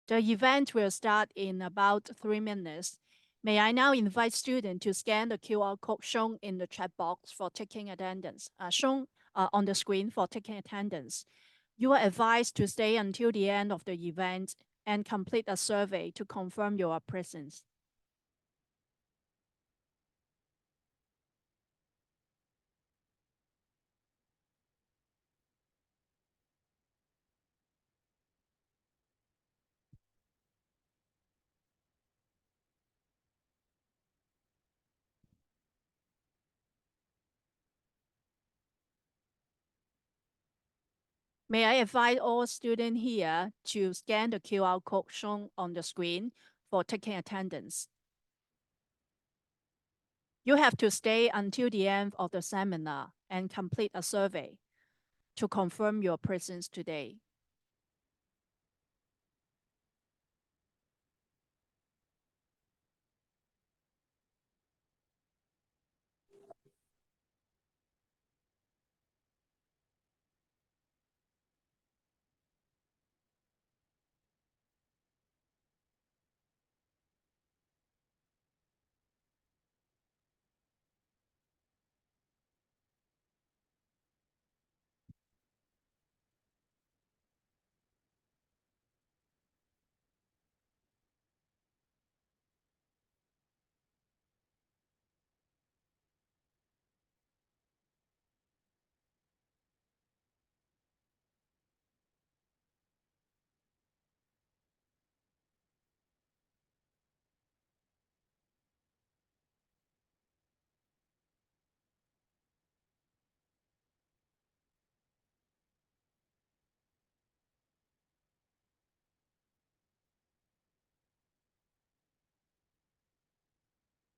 The event will start in about 3 minutes. May I now invite students to scan the QR code shown in the chat box for taking attendance, shown on the screen for taking attendance. You are advised to stay until the end of the event and complete a survey to confirm your presence. May I invite all students here to scan the QR code shown on the screen for taking attendance. You have to stay until the end of the seminar and complete a survey to confirm your presence today.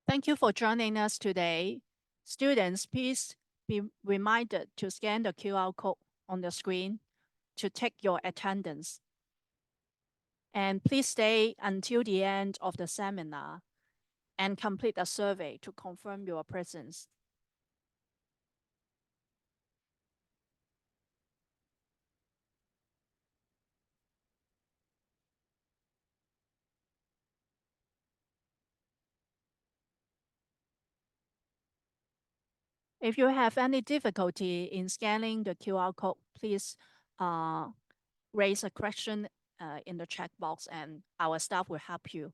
Thank you for joining us today. Students, please be reminded to scan the QR code on the screen to take your attendance. And please stay until the end of the seminar and complete a survey to confirm your presence. If you have any difficulty in scanning the QR code, please raise a question in the chat box and our staff will help you.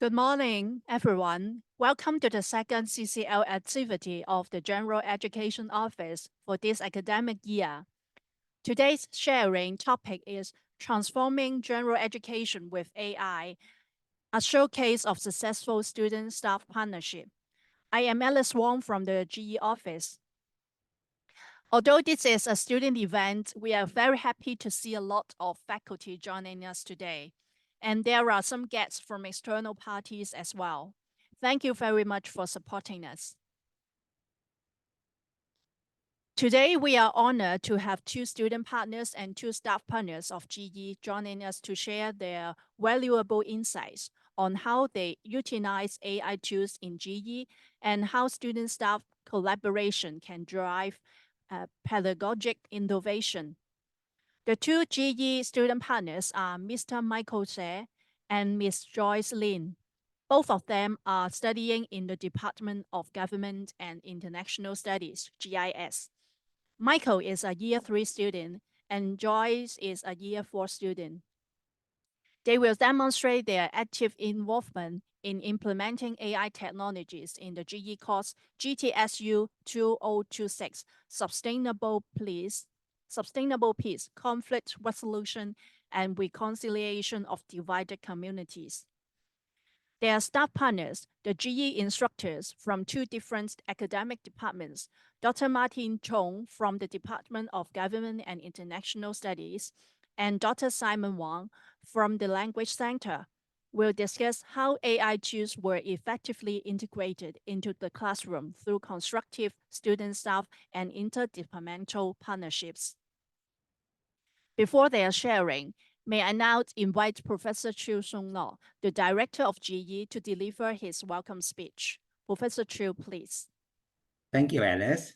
Good morning, everyone. Welcome to the second CCL activity of the General Education Office for this academic year. Today's sharing topic is Transforming General Education with AI, a showcase of successful student-staff partnership. I am Alice Wong from the GE office. Although this is a student event, we are very happy to see a lot of faculty joining us today. And there are some guests from external parties as well. Thank you very much for supporting us. Today, we are honored to have 2 student partners and 2 staff partners of GE joining us to share their valuable insights on how they utilize AI tools in GE and how student-staff collaboration can drive pedagogic innovation. The 2 GE student partners are Mr. Michael Se and Ms. Joyce Lin. Both of them are studying in the Department of Government and International Studies, GIS. Michael is a Year 3 student and Joyce is a Year 4 student. They will demonstrate their active involvement in implementing AI technologies in the GE course GTSU2026 Sustainable Peace, Conflict Resolution and Reconciliation of Divided Communities. Their staff partners, the GE instructors from two different academic departments, Dr. Martin Chung from the Department of Government and International Studies, and Dr. Simon Wang from the Language Center, will discuss how AI tools were effectively integrated into the classroom through constructive student-staff and inter-departmental partnerships. Before their sharing, may I now invite Professor Chiu Sung-no, the Director of GE, to deliver his welcome speech. Professor Chiu, please. Thank you, Alice.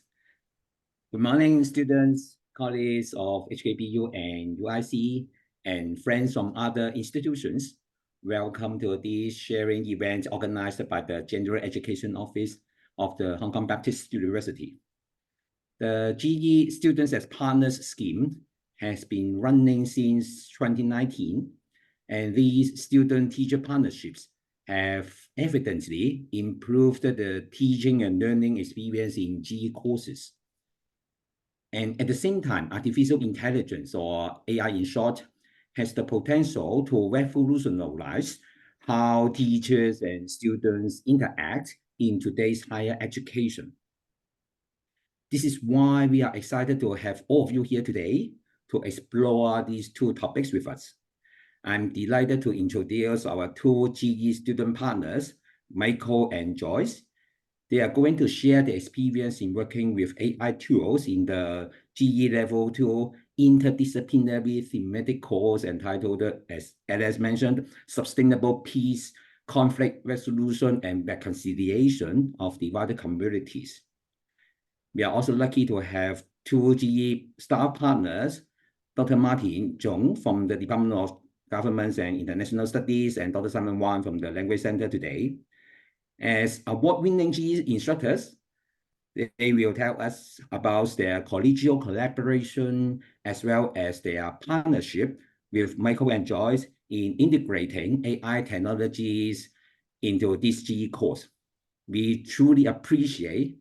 Good morning, students, colleagues of HKBU and UIC, and friends from other institutions. Welcome to this sharing event organized by the General Education Office of the Hong Kong Baptist University. The GE Students as Partners scheme has been running since 2019, and these student-teacher partnerships have evidently improved the teaching and learning experience in GE courses. And at the same time, artificial intelligence, or AI in short, has the potential to revolutionize how teachers and students interact in today's higher education. This is why we are excited to have all of you here today to explore these two topics with us. I'm delighted to introduce our two GE student partners, Michael and Joyce. They are going to share their experience in working with AI tools in the GE Level 2 interdisciplinary thematic course entitled, as Alice mentioned, Sustainable Peace, Conflict Resolution and Reconciliation of Divided Communities. We are also lucky to have two GE staff partners, Dr. Martin Chung from the Department of Government and International Studies and Dr. Simon Wang from the Language Center today. As award-winning GE instructors, they will tell us about their collegial collaboration as well as their partnership with Michael and Joyce in integrating AI technologies into this GE course. We truly appreciate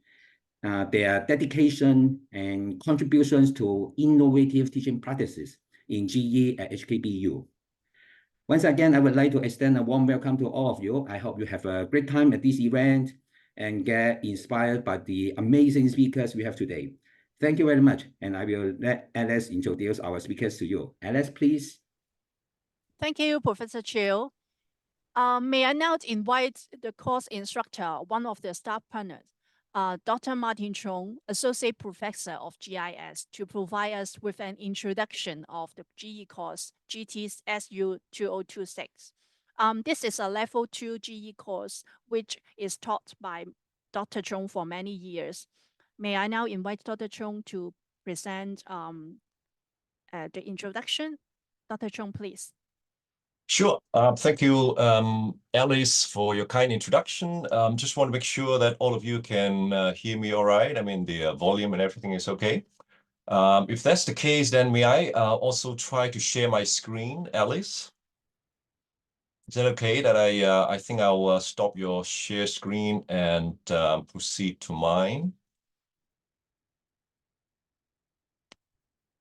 their dedication and contributions to innovative teaching practices in GE at HKBU. Once again, I would like to extend a warm welcome to all of you. I hope you have a great time at this event and get inspired by the amazing speakers we have today. Thank you very much, and I will let Alice introduce our speakers to you. Alice, please. Thank you, Professor Chiu. May I now invite the course instructor, one of the staff partners, Dr. Martin Chung, Associate Professor of GIS, to provide us with an introduction of the GE course, GTSU2026. This is a Level 2 GE course, which is taught by Dr. Chung for many years. May I now invite Dr. Chung to present the introduction? Dr. Chung, please. Sure. Thank you, Alice, for your kind introduction. Just want to make sure that all of you can hear me all right. I mean, the volume and everything is okay. If that's the case, then may I also try to share my screen, Alice? Is that okay that I think I'll stop your share screen and proceed to mine?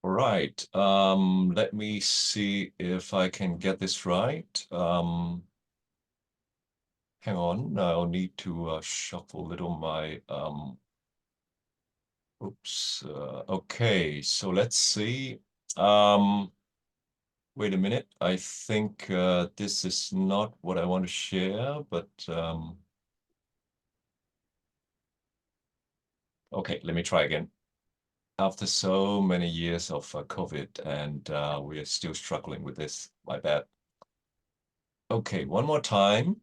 All right, let me see if I can get this right. Hang on, I'll need to shuffle a little my, oops, okay, so let's see. Wait a minute, I think this is not what I want to share, but okay, let me try again. After so many years of COVID, and we are still struggling with this, my bad. Okay, one more time.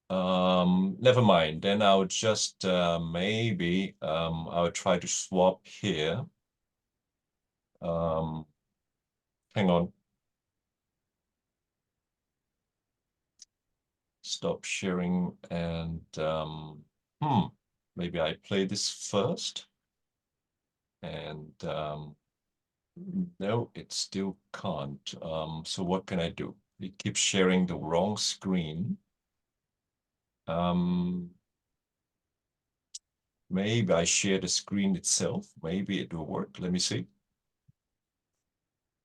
Never mind, then I'll just maybe I'll try to swap here. Hang on. stop sharing and maybe I play this first. And no, it still can't. So what can I do? It keeps sharing the wrong screen. Maybe I share the screen itself. Maybe it will work. Let me see.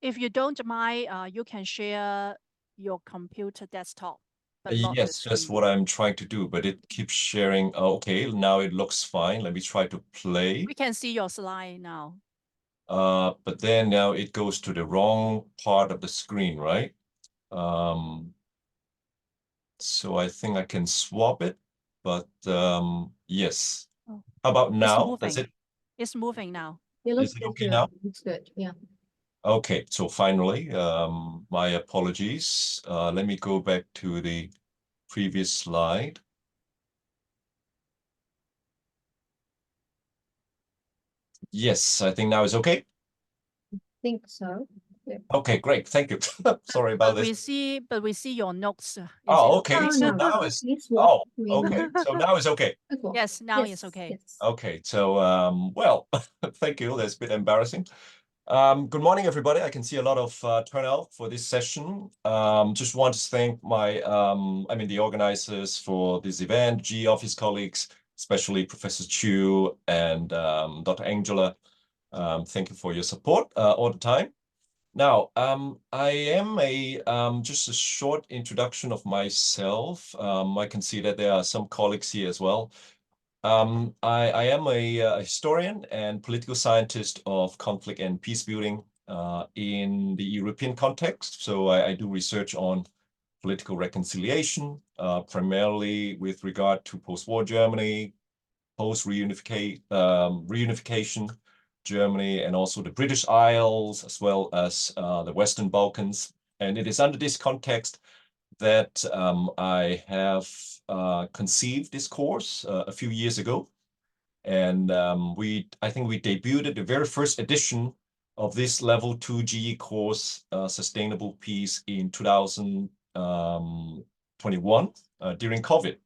If you don't mind, you can share your computer desktop, but not the Yes, that's screen. what I'm trying to do, but it keeps sharing. Okay, now it looks fine. Let me try to play. We can see your slide now. But then now it goes to the wrong part of the screen, right? So I think I can swap it, but yes. Oh. How about now? It's moving. It's moving now. Is it okay now? Looks good, yeah. Okay, so finally, my apologies. Let me go back to the previous slide. Yes, I think now is okay. Think so. Okay, great. Thank you. Sorry about this. We see your notes. Oh, okay. Oh, So no. now it's Oh, okay. So now it's okay. Yes, now it's okay. Yes. Okay, so well, thank you. That's a bit embarrassing. Good morning, everybody. I can see a lot of turnout for this session. Just want to thank my, the organizers for this event, G Office colleagues, especially Professor Chu and Dr. Angela. Thank you for your support all the time. Now, I am just a short introduction of myself. I can see that there are some colleagues here as well. I am a historian and political scientist of conflict and peace building in the European context. So I do research on political reconciliation, primarily with regard to post-war Germany, post-reunification Germany, and also the British Isles, as well as the Western Balkans. And it is under this context that I have conceived this course a few years ago. And I think we debuted the very first edition of this level 2 GE course, Sustainable Peace, in 2021 during COVID.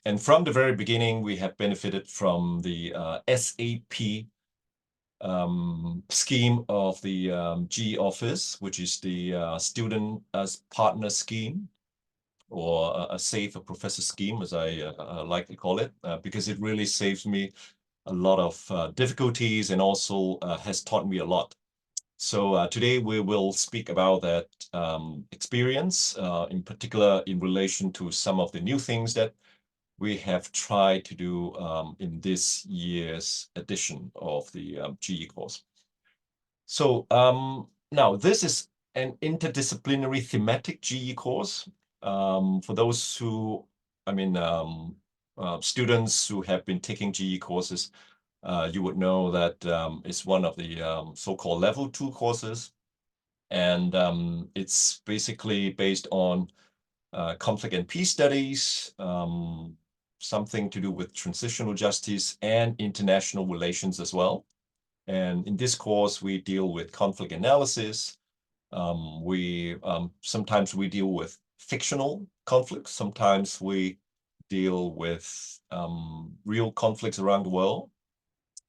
And from the very beginning, we have benefited from the SAP scheme of the GE office, which is the student as partner scheme, or a safer professor scheme, as I like to call it, because it really saves me a lot of difficulties and also has taught me a lot. So today we will speak about that experience, in particular in relation to some of the new things that we have tried to do in this year's edition of the GE course. So now this is an interdisciplinary thematic GE course. For those who, students who have been taking GE courses, you would know that it's one of the so-called level 2 courses. And it's basically based on conflict and peace studies, something to do with transitional justice and international relations as well. And in this course, we deal with conflict analysis. Sometimes we deal with fictional conflicts. Sometimes we deal with real conflicts around the world.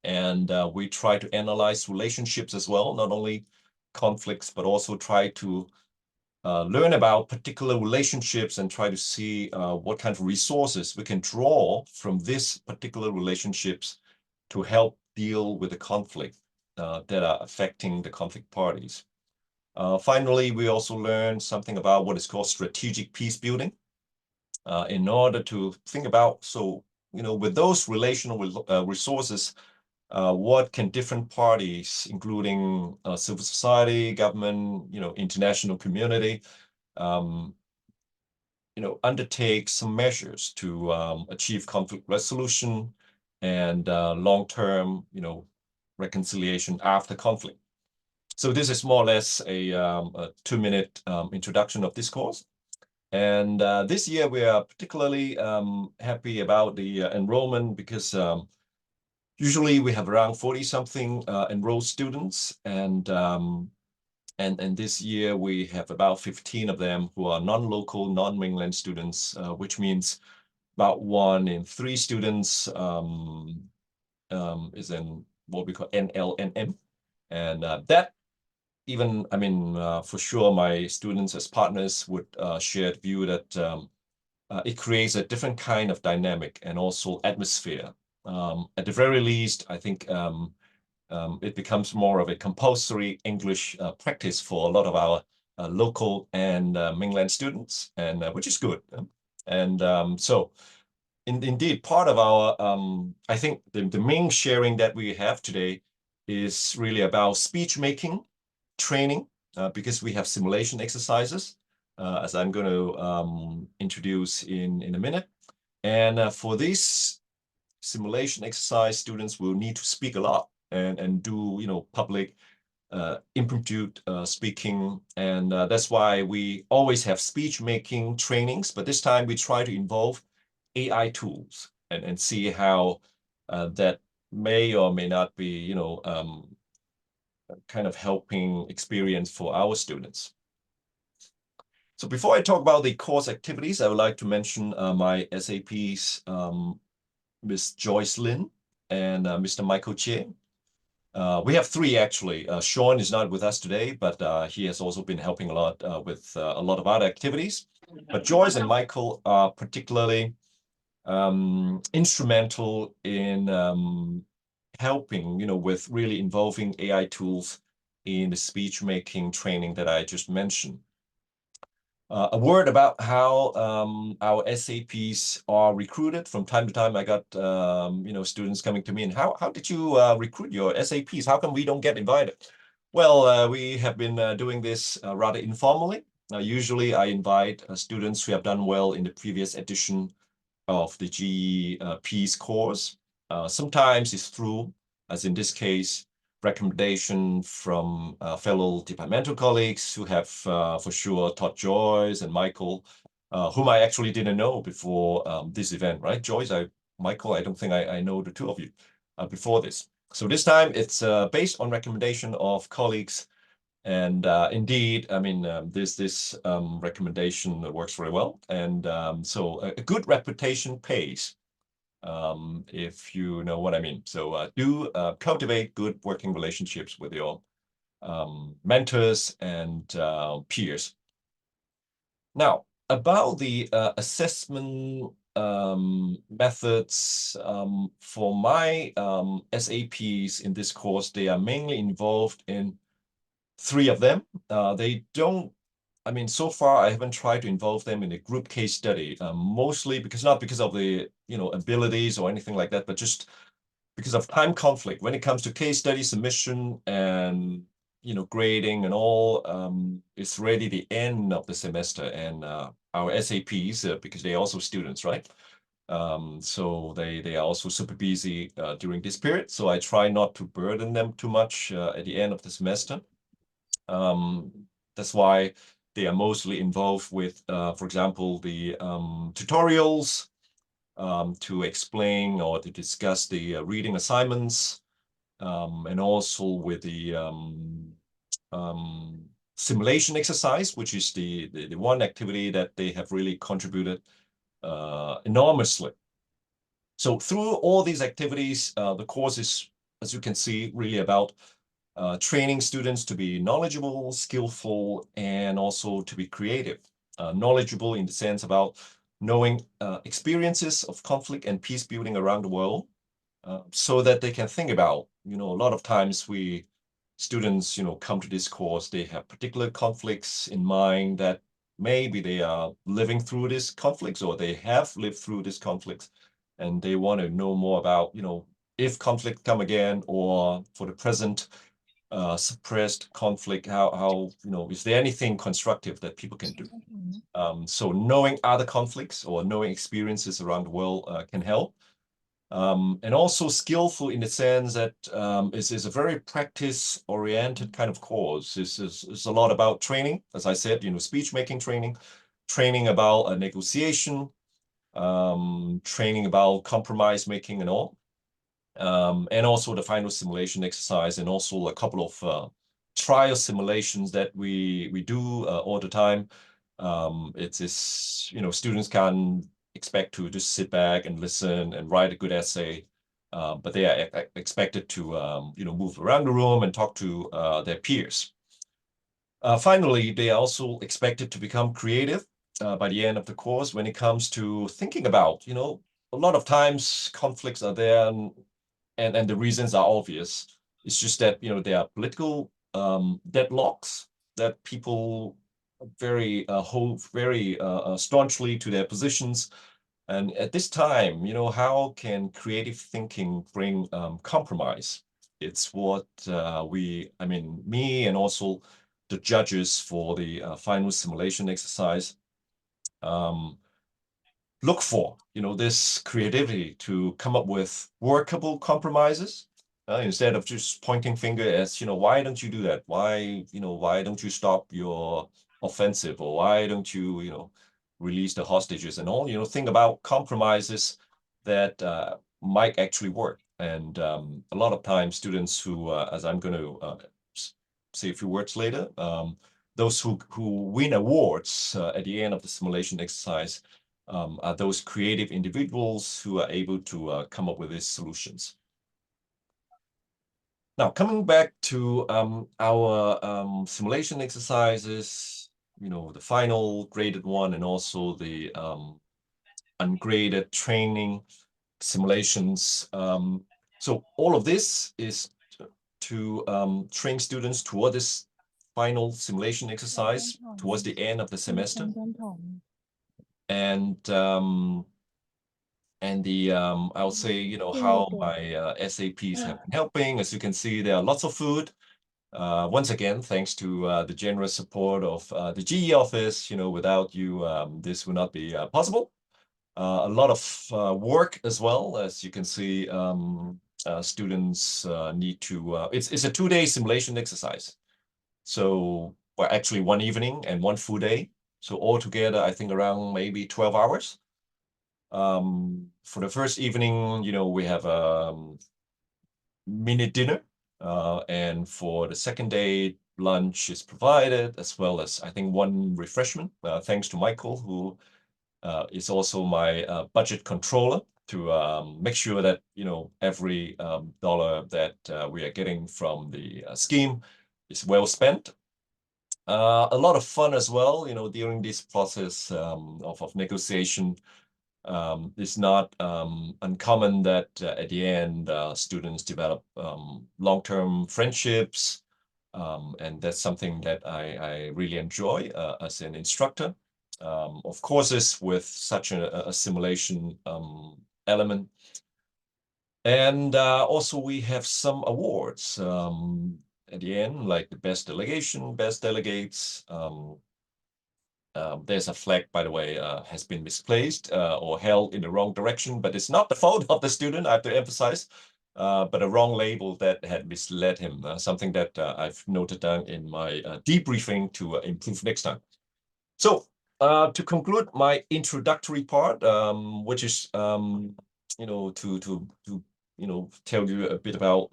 And we try to analyze relationships as well, not only conflicts, but also try to learn about particular relationships and try to see what kind of resources we can draw from these particular relationships to help deal with the conflict that are affecting the conflict parties. Finally, we also learn something about what is called strategic peace building in order to think about, with those relational resources, what can different parties, including civil society, government, international community, undertake some measures to achieve conflict resolution and long-term, reconciliation after conflict. So this is more or less a 2-minute introduction of this course. And this year we are particularly happy about the enrollment because usually we have around 40-something enrolled students, and And this year we have about 15 of them who are non-local, non-mainland students, which means about 1 in 3 students is in what we call NLNM. And that even, I mean, for sure, my students as partners would share the view that it creates a different kind of dynamic and also atmosphere. At the very least, I think it becomes more of a compulsory English practice for a lot of our local and mainland students, and which is good. And so indeed, part of our, I think the main sharing that we have today is really about speech making training, because we have simulation exercises, as I'm going to introduce in a minute. And for this simulation exercise, students will need to speak a lot and do, you know, public impromptu speaking. And that's why we always have speech making trainings, but this time we try to involve AI tools and see how that may or may not be, you know, kind of helping experience for our students. So before I talk about the course activities, I would like to mention my SAPs, Ms. Joyce Lin and Mr. Michael Che. We have 3 actually. Sean is not with us today, but he has also been helping a lot with a lot of other activities. But Joyce and Michael are particularly instrumental in helping, you know, with really involving AI tools in the speech making training that I just mentioned. A word about how our SAPs are recruited. From time to time, I got you know, students coming to me and how did you recruit your SAPs? How come we don't get invited? Well, we have been doing this rather informally. Usually, I invite students who have done well in the previous edition of the GE Peace course. Sometimes it's through, as in this case, recommendation from fellow departmental colleagues who have for sure taught Joyce and Michael, whom I actually didn't know before this event, right? Joyce, Michael, I don't think I know the 2 of you before this. So this time it's based on recommendation of colleagues. And indeed, I mean, this recommendation works very well. And so a good reputation pays, if you know what I mean. So do cultivate good working relationships with your mentors and peers. Now, about the assessment methods for my SAPs in this course, they are mainly involved in 3 of them. They don't, I mean, so far I haven't tried to involve them in a group case study, mostly not because of the, you know, abilities or anything like that, but just because of time conflict. When it comes to case study submission and, you know, grading and all, it's already the end of the semester, and our SAPs, because they're also students, right? So they are also super busy during this period. So I try not to burden them too much at the end of the semester. That's why they are mostly involved with, for example, the tutorials to explain or to discuss the reading assignments, and also with the simulation exercise, which is the one activity that they have really contributed enormously. So through all these activities, the course is, as you can see, really about training students to be knowledgeable, skillful, and also to be creative. Knowledgeable in the sense about knowing experiences of conflict and peace building around the world, so that they can think about, you know, a lot of times students, you know, come to this course, they have particular conflicts in mind that maybe they are living through these conflicts or they have lived through these conflicts, and they want to know more about, you know, if conflict come again, or for the present, suppressed conflict, how, you know, is there anything constructive that people can do? So knowing other conflicts or knowing experiences around the world can help. And also skillful in the sense that is a very practice-oriented kind of course. This is a lot about training, as I said, you know, speech-making training about a negotiation, training about compromise making and all. And also the final simulation exercise, and also a couple of trial simulations that we do all the time. Students can expect to just sit back and listen and write a good essay, but they are expected to move around the room and talk to their peers. Finally, they are also expected to become creative by the end of the course when it comes to thinking about, a lot of times conflicts are there and the reasons are obvious. It's just that, there are political deadlocks that people hold very staunchly to their positions. And at this time, how can creative thinking bring compromise? It's what me and also the judges for the final simulation exercise look for, this creativity to come up with workable compromises instead of just pointing finger as, why don't you do that? Why don't you stop your offensive? Or why don't you, release the hostages and all, think about compromises that might actually work. And a lot of times students who, as I'm going to say a few words later, those who win awards at the end of the simulation exercise are those creative individuals who are able to come up with these solutions. Now, coming back to our simulation exercises, the final graded one and also the ungraded training simulations. So all of this is to train students toward this final simulation exercise towards the end of the semester. And I'll say, how my SAPs have been helping. As you can see, there are lots of food. Once again, thanks to the generous support of the GE office. Without you, this would not be possible. A lot of work as well. As you can see, students need to, it's a 2-day simulation exercise. So, well, actually 1 evening and 1 full day. So altogether, I think around maybe 12 hours. For the first evening, we have a mini dinner. And for the second day, lunch is provided, as well as, I think, 1 refreshment, thanks to Michael, who is also my budget controller, to make sure that, every dollar that we are getting from the scheme is well spent. A lot of fun as well, during this process of negotiation. It's not uncommon that at the end, students develop long-term friendships. And that's something that I really enjoy as an instructor. Of course, with such a simulation element. And also we have some awards at the end, like the best delegation, best delegates. There's a flag, by the way, has been misplaced or held in the wrong direction, but it's not the fault of the student, I have to emphasize, but a wrong label that had misled him, something that I've noted down in my debriefing to improve next time. So to conclude my introductory part, which is, to tell you a bit about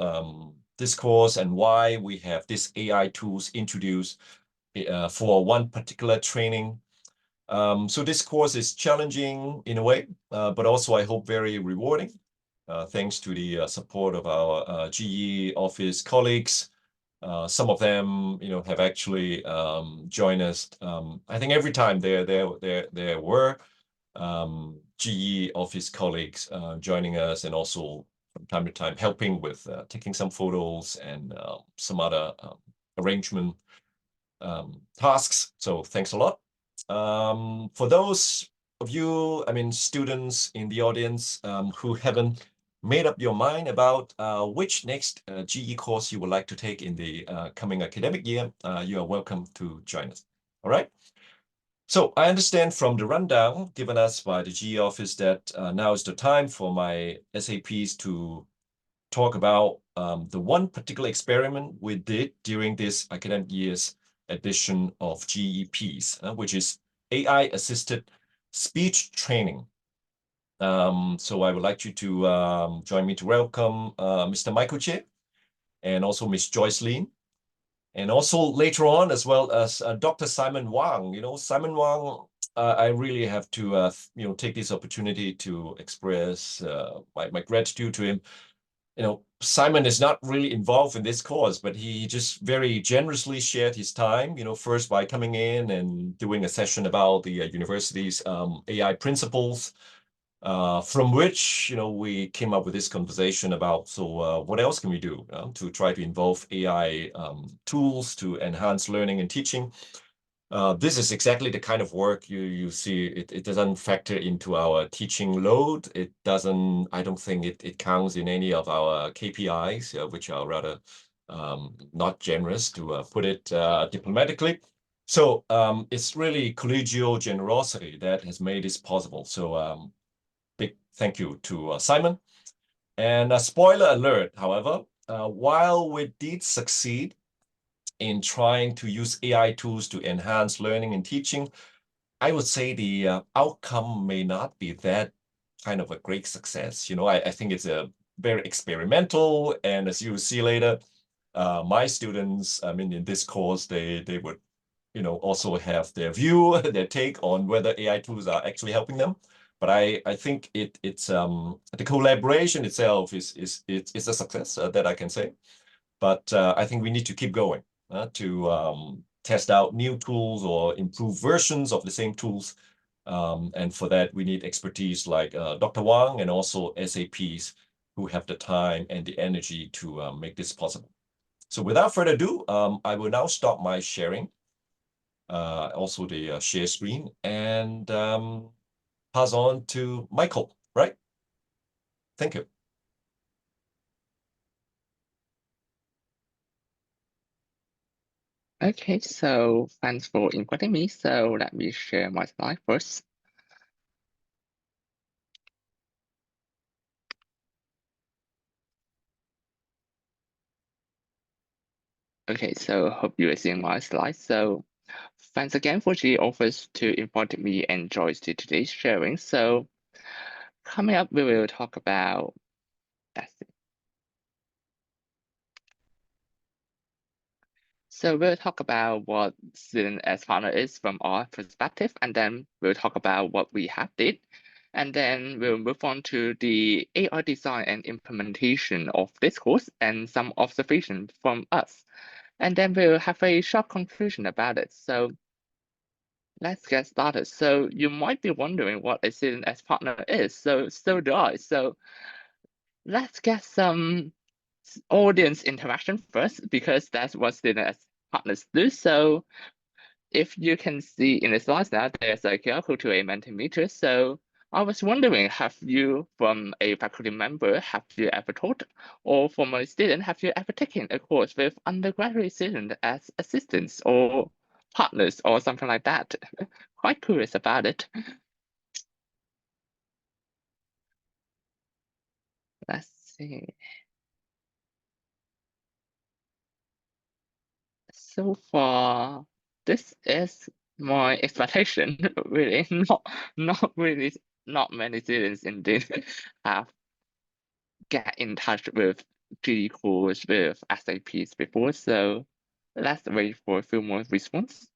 this course and why we have these AI tools introduced for one particular training. So this course is challenging in a way, but also I hope very rewarding, thanks to the support of our GE office colleagues. Some of them, have actually joined us. I think every time there were GE office colleagues joining us, and also from time to time helping with taking some photos and some other arrangement tasks. So thanks a lot. For those of you, students in the audience who haven't made up your mind about which next GE course you would like to take in the coming academic year, you are welcome to join us. All right. So I understand from the rundown given us by the GE office that now is the time for my SAPs to talk about the one particular experiment we did during this academic year's edition of GE Peace, which is AI-assisted speech training. So I would like you to join me to welcome Mr. Michael Che and also Ms. Joyce Lin. And also later on, as well as Dr. Simon Wang. Simon Wang, I really have to, take this opportunity to express my gratitude to him. Simon is not really involved in this course, but he just very generously shared his time, first by coming in and doing a session about the university's AI principles, from which, we came up with this conversation about, so what else can we do to try to involve AI tools to enhance learning and teaching? This is exactly the kind of work you see. It doesn't factor into our teaching load. It doesn't, I don't think it counts in any of our KPIs, which are rather not generous, to put it diplomatically. So it's really collegial generosity that has made this possible. So big thank you to Simon. And a spoiler alert, however, while we did succeed in trying to use AI tools to enhance learning and teaching, I would say the outcome may not be that kind of a great success. I think it's a very experimental, and as you will see later, my students, in this course, they would, also have their view, their take on whether AI tools are actually helping them. But I think it's the collaboration itself is a success that I can say. But I think we need to keep going to test out new tools or improve versions of the same tools. And for that, we need expertise like Dr. Wang and also SAPs who have the time and the energy to make this possible. So without further ado, I will now stop my sharing, also the share screen, and pass on to Michael, right? Thank you. Okay, so thanks for inviting me. So let me share my slide first. Okay, so hope you are seeing my slides. So thanks again for GE Office to invite me and Joyce to today's sharing. So coming up, we will talk about, that's it. So we'll talk about what student as partner is from our perspective, and then we'll talk about what we have did. And then we'll move on to the AI design and implementation of this course and some observations from us. And then we'll have a short conclusion about it. So let's get started. So you might be wondering what a student as partner is. So do I. So let's get some audience interaction first, because that's what student as partners do. So if you can see in the slides now, there's a QR code to a Mentimeter. So I was wondering, have you, from a faculty member, have you ever taught, or from a student, have you ever taken a course with undergraduate students as assistants or partners or something like that? Quite curious about it. Let's see. So far, this is my expectation. Really, not really, not many students indeed have get in touch with G course with SAPs before. So let's wait for a few more responses.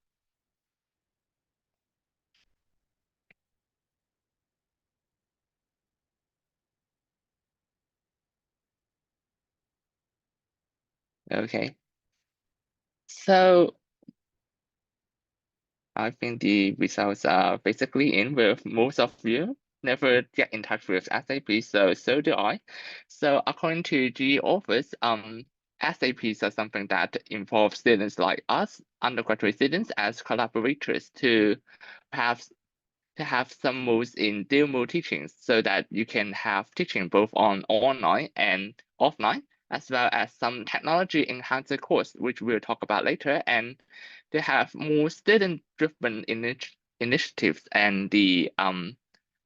Okay. So I think the results are basically in with most of you never get in touch with SAP, so do I. So according to G Office, SAPs are something that involves students like us, undergraduate students, as collaborators to have some modes in dual mode teaching, so that you can have teaching both on online and offline, as well as some technology enhanced course, which we'll talk about later. And they have more student-driven initiatives and the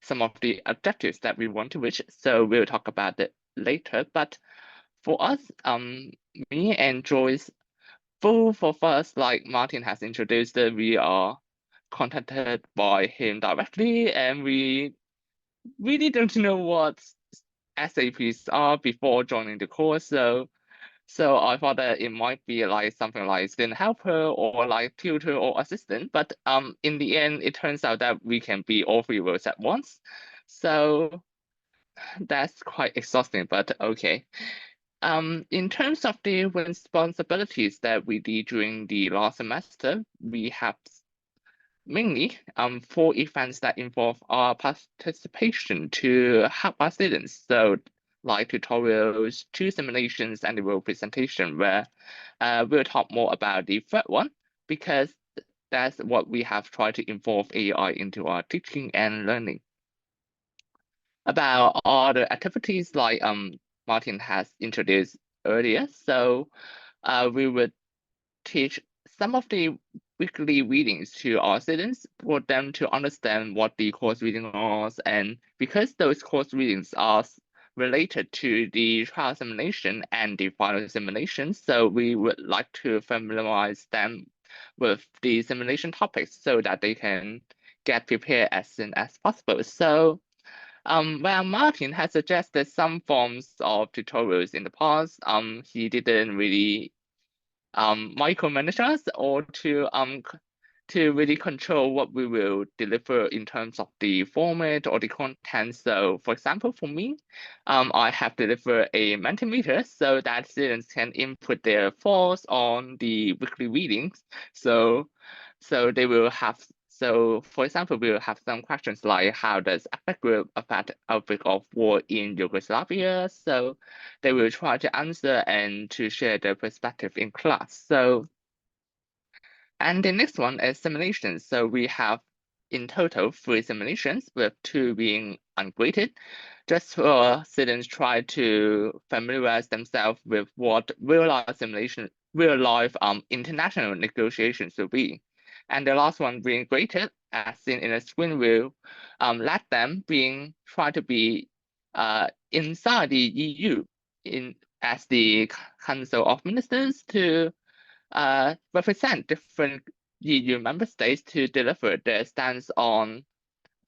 some of the objectives that we want to reach. So we'll talk about it later. But for us, me and Joyce, both of us, like Martin has introduced, we are contacted by him directly, and we really don't know what SAPs are before joining the course. So So I thought that it might be like something like student helper or like tutor or assistant, but in the end, it turns out that we can be all three roles at once. So that's quite exhausting, but okay. In terms of the responsibilities that we did during the last semester, we have mainly 4 events that involve our participation to help our students. So like tutorials, 2 simulations, and the real presentation, where we'll talk more about the third one, because that's what we have tried to involve AI into our teaching and learning. About other activities like Martin has introduced earlier, so we would teach some of the weekly readings to our students for them to understand what the course reading was, and because those course readings are related to the trial simulation and the final simulation, so we would like to familiarize them with the simulation topics so that they can get prepared as soon as possible. So well, Martin has suggested some forms of tutorials in the past. He didn't really micromanage us or to really control what we will deliver in terms of the format or the content. So for example, for me, I have delivered a Mentimeter so that students can input their thoughts on the weekly readings. So they will have, so for example, we will have some questions like how does ethnic group affect outbreak of war in Yugoslavia? So they will try to answer and to share their perspective in class. So, and the next one is simulations. So we have in total 3 simulations, with 2 being ungraded, just for students try to familiarize themselves with what real-life simulation, real-life international negotiations will be. And the last one being graded, as seen in the screen, will let them try to be inside the EU as the Council of Ministers to represent different EU member states to deliver their stance on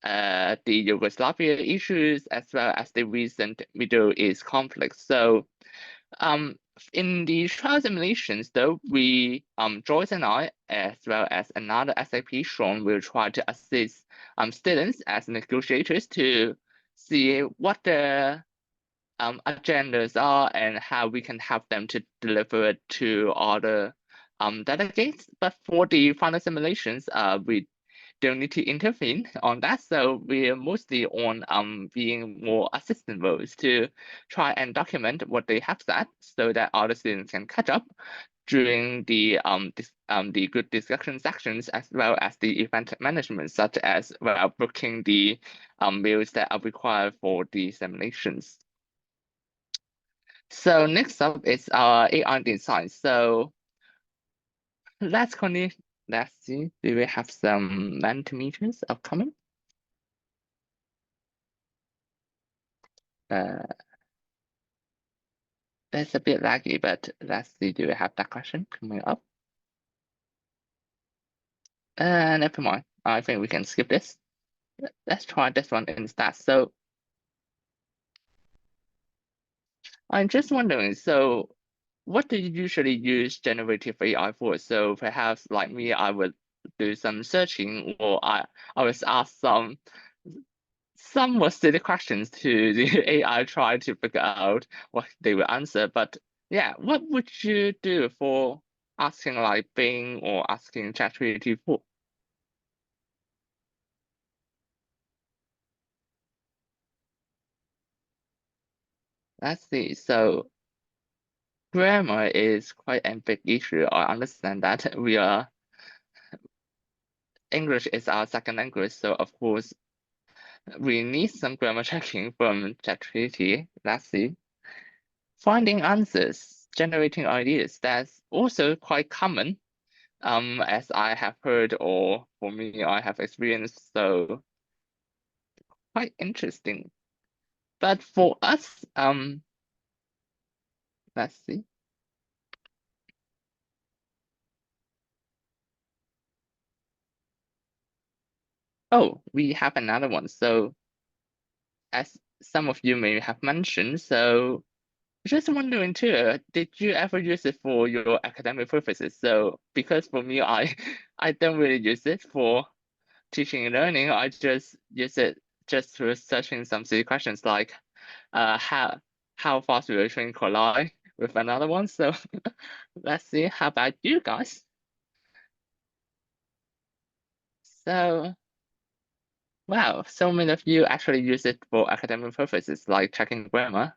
the Yugoslavia issues as well as the recent Middle East conflict. So in the trial simulations, though, we Joyce and I, as well as another SAP Sean, will try to assist students as negotiators to see what the agendas are and how we can help them to deliver it to other delegates. But for the final simulations, we don't need to intervene on that. So we're mostly on being more assistant roles to try and document what they have said so that other students can catch up during the group discussion sections, as well as the event management, such as booking the meals that are required for the simulations. So next up is our AI design. So let's continue. Let's see, do we have some Mentimeters upcoming? That's a bit laggy, but let's see, do we have that question coming up? Never mind. I think we can skip this. Let's try this one instead. So I'm just wondering, so what do you usually use generative AI for? So perhaps like me, I would do some searching, or I was asked some more silly questions to the AI, try to figure out what they will answer. But yeah, what would you do for asking like Bing or asking ChatGPT for? Let's see. So grammar is quite a big issue. I understand that English is our second language, so of course we need some grammar checking from ChatGPT. Let's see. Finding answers, generating ideas, that's also quite common, as I have heard, or for me, I have experienced, so quite interesting. But for us, let's see. Oh, we have another one. So as some of you may have mentioned, so Just wondering too, did you ever use it for your academic purposes? So because for me, I don't really use it for teaching and learning. I just use it just for searching some silly questions like how fast will a train collide with another one. So let's see. How about you guys? So wow, so many of you actually use it for academic purposes like checking grammar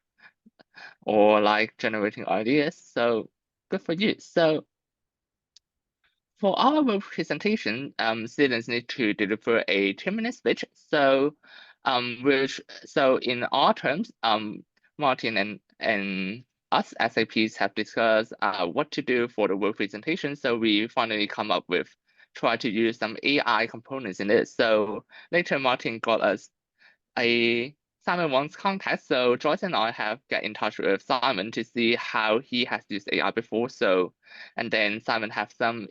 or like generating ideas. So good for you. So for our presentation, students need to deliver a 2-minute speech. So in our terms, Martin and us SAPs have discussed what to do for the work presentation. So we finally come up with try to use some AI components in it. So later Martin got us a Simon Wang's contact. So Joyce and I have get in touch with Simon to see how he has used AI before. So, and then Simon have some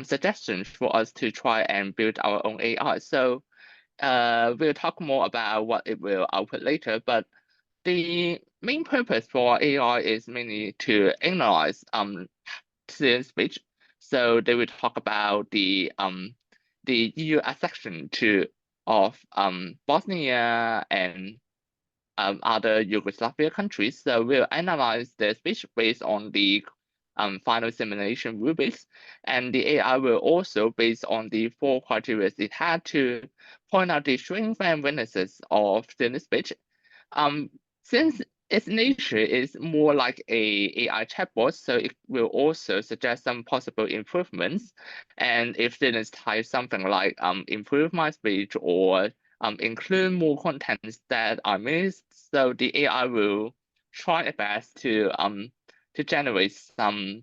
suggestions for us to try and build our own AI. So we'll talk more about what it will output later, but the main purpose for AI is mainly to analyze student speech. So they will talk about the EU section of Bosnia and other Yugoslavia countries. So we'll analyze the speech based on the final simulation rubrics, and the AI will also based on the 4 criteria it had to point out the strengths and weaknesses of student speech. Since its nature is more like a AI chatbot, so it will also suggest some possible improvements. And if students type something like improve my speech or include more contents that I missed, so the AI will try its best to generate some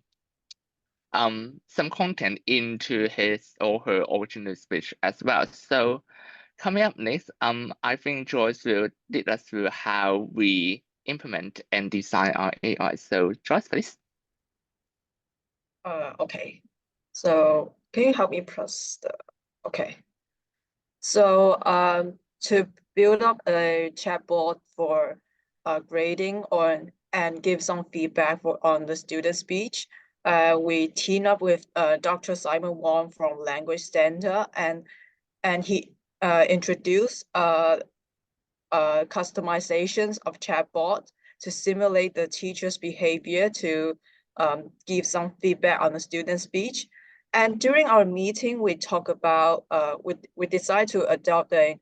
content into his or her original speech as well. So coming up next, I think Joyce will lead us through how we implement and design our AI. So Joyce, please. Okay. So can you help me press the, okay. So to build up a chatbot for grading and give some feedback on the student speech, we team up with Dr. Simon Wang from Language Center, and he introduced customizations of chatbot to simulate the teacher's behavior to give some feedback on the student speech. And during our meeting, we talk about, we decide to adopt the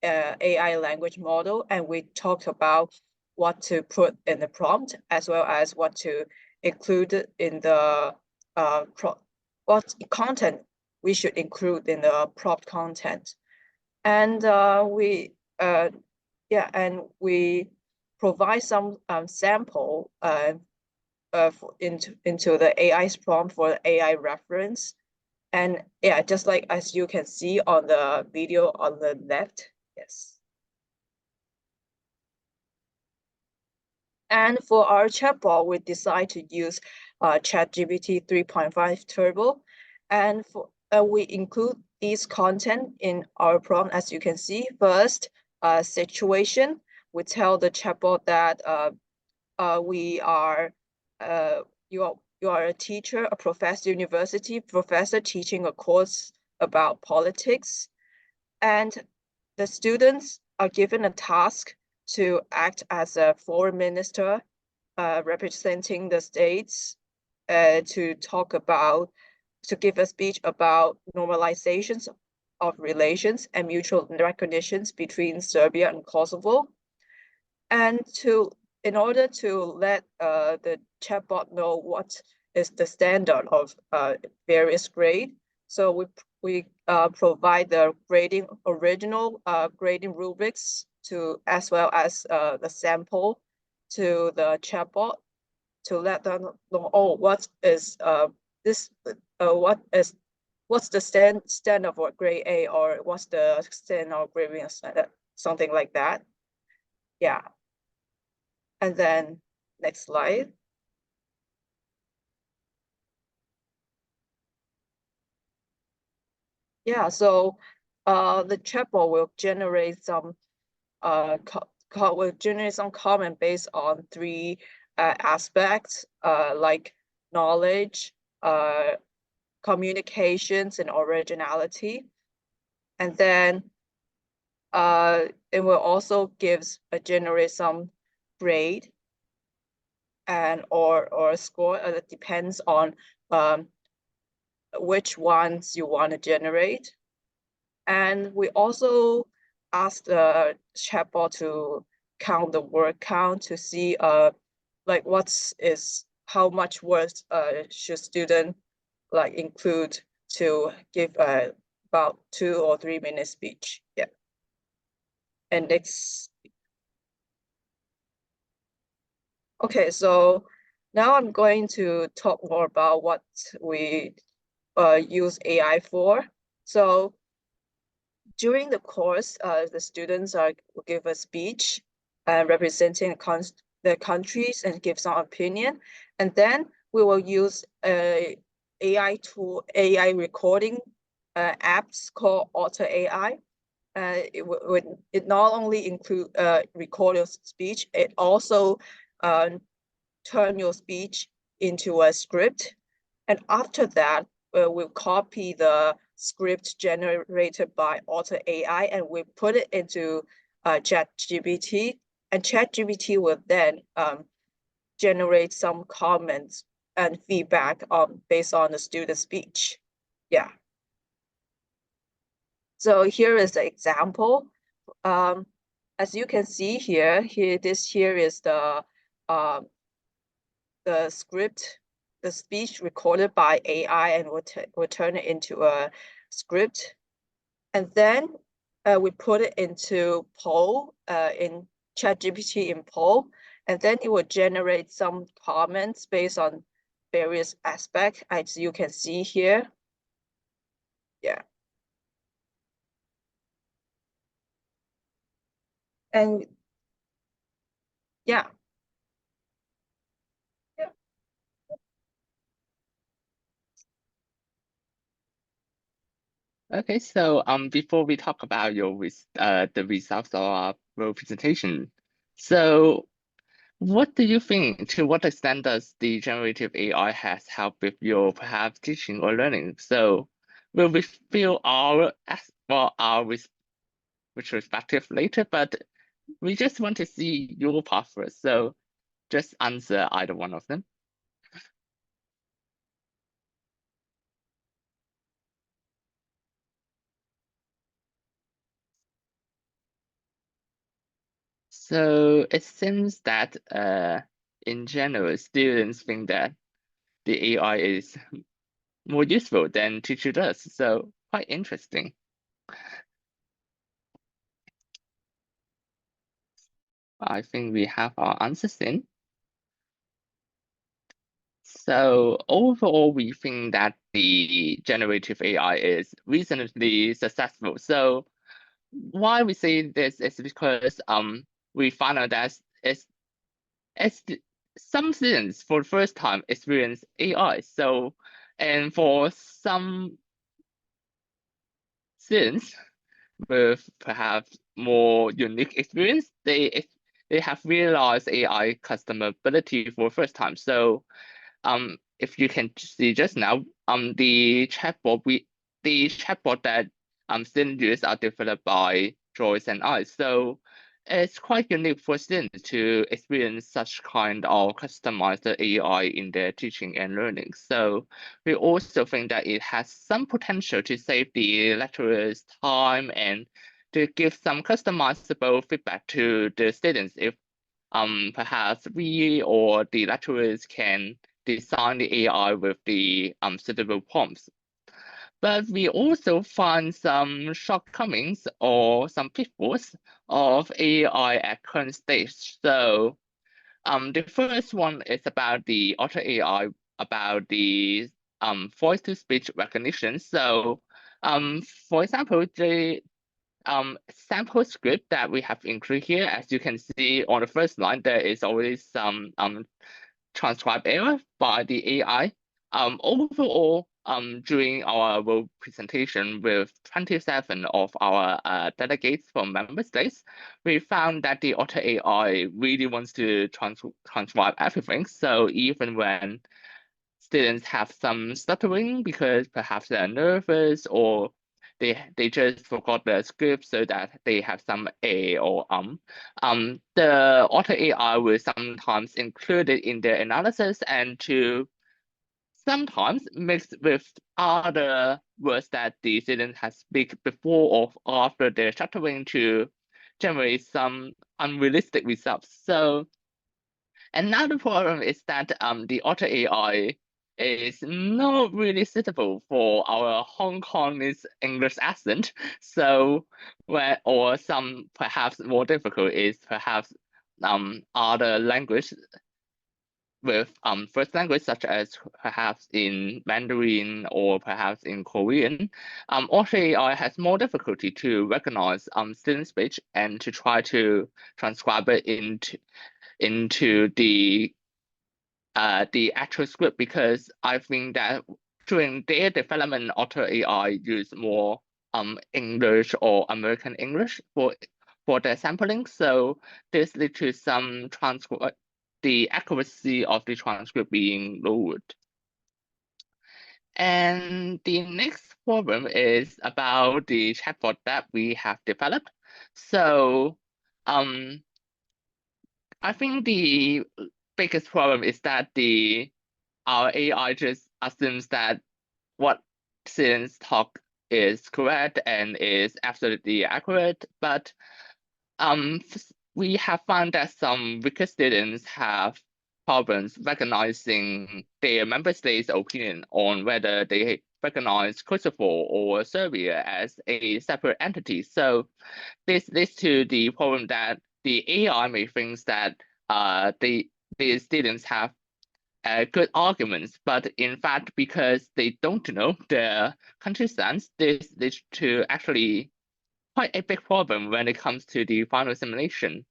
AI language model, and we talked about what to put in the prompt, as well as what to include in the what content we should include in the prompt content. And we provide some sample into the AI's prompt for the AI reference. And yeah, just like as you can see on the video on the left, yes. And for our chatbot, we decide to use ChatGPT 3.5 Turbo, and we include these content in our prompt. As you can see, first, situation. We tell the chatbot that you are a teacher, a professor, university professor teaching a course about politics, and the students are given a task to act as a foreign minister representing the states to give a speech about normalizations of relations and mutual recognitions between Serbia and Kosovo. And in order to let the chatbot know what is the standard of various grade, so we provide the original grading rubrics as well as the sample to the chatbot to let them know, oh, what's the standard for grade A, or what's the standard of grading standard, something like that. Yeah. And then next slide. Yeah, so the chatbot will generate some comment based on 3 aspects like knowledge, communications, and originality. And then it will also generate some grade and or a score. It depends on which ones you want to generate. And we also asked the chatbot to count the word count to see like how much words should student like include to give about 2 or 3 minute speech. Yeah. And next. Okay, so now I'm going to talk more about what we use AI for. So during the course, the students will give a speech representing the countries and give some opinion. And then we will use a AI tool, AI recording apps called Otter AI. It not only include record your speech, it also turn your speech into a script. And after that, we'll copy the script generated by Otter AI and we put it into ChatGPT, and ChatGPT will then generate some comments and feedback based on the student speech. Yeah. So here is the example. As you can see here, this is the script, the speech recorded by AI, and we'll turn it into a script. And then we put it into poll in ChatGPT in poll, and then it will generate some comments based on various aspects, as you can see here. Yeah. And yeah. Okay, so before we talk about the results of our presentation, so what do you think, to what extent does the generative AI has helped with your perhaps teaching or learning? So we'll reveal our retrospective later, but we just want to see your path first. So just answer either one of them. So it seems that in general, students think that the AI is more useful than teacher does. So quite interesting. I think we have our answers in. So overall, we think that the generative AI is reasonably successful. So why we say this is because we found out that some students for the first time experience AI. So, and for some students with perhaps more unique experience, they have realized AI customability for the first time. So if you can see just now, the chatbot that students use are developed by Joyce and I. So it's quite unique for students to experience such kind of customized AI in their teaching and learning. So we also think that it has some potential to save the lecturers time and to give some customizable feedback to the students if perhaps we or the lecturers can design the AI with the suitable prompts. But we also find some shortcomings or some pitfalls of AI at current stage. So the first one is about the Otter AI, about the voice-to-speech recognition. So for example, the sample script that we have included here, as you can see on the first line, there is already some transcribe error by the AI. Overall, during our world presentation with 27 of our delegates from member states, we found that the Otter AI really wants to transcribe everything. So even when students have some stuttering because perhaps they're nervous or they just forgot the script so that they have some A or the Otter AI will sometimes include it in their analysis and to sometimes mixed with other words that the student has speak before or after their stuttering to generate some unrealistic results. So another problem is that the Otter AI is not really suitable for our Hong Kongese English accent. So or some perhaps more difficult is perhaps other language with first language such as perhaps in Mandarin or perhaps in Korean. Otter AI has more difficulty to recognize student speech and to try to transcribe it into the actual script, because I think that during their development, Otter AI use more English or American English for their sampling. So this lead to some the accuracy of the transcript being lowered. And the next problem is about the chatbot that we have developed. So I think the biggest problem is that our AI just assumes that what students talk is correct and is absolutely accurate, but we have found that some weaker students have problems recognizing their member state's opinion on whether they recognize Kosovo or Serbia as a separate entity. So this leads to the problem that the AI may think that the students have good arguments, but in fact, because they don't know the country stance, this leads to actually quite a big problem when it comes to the final simulation.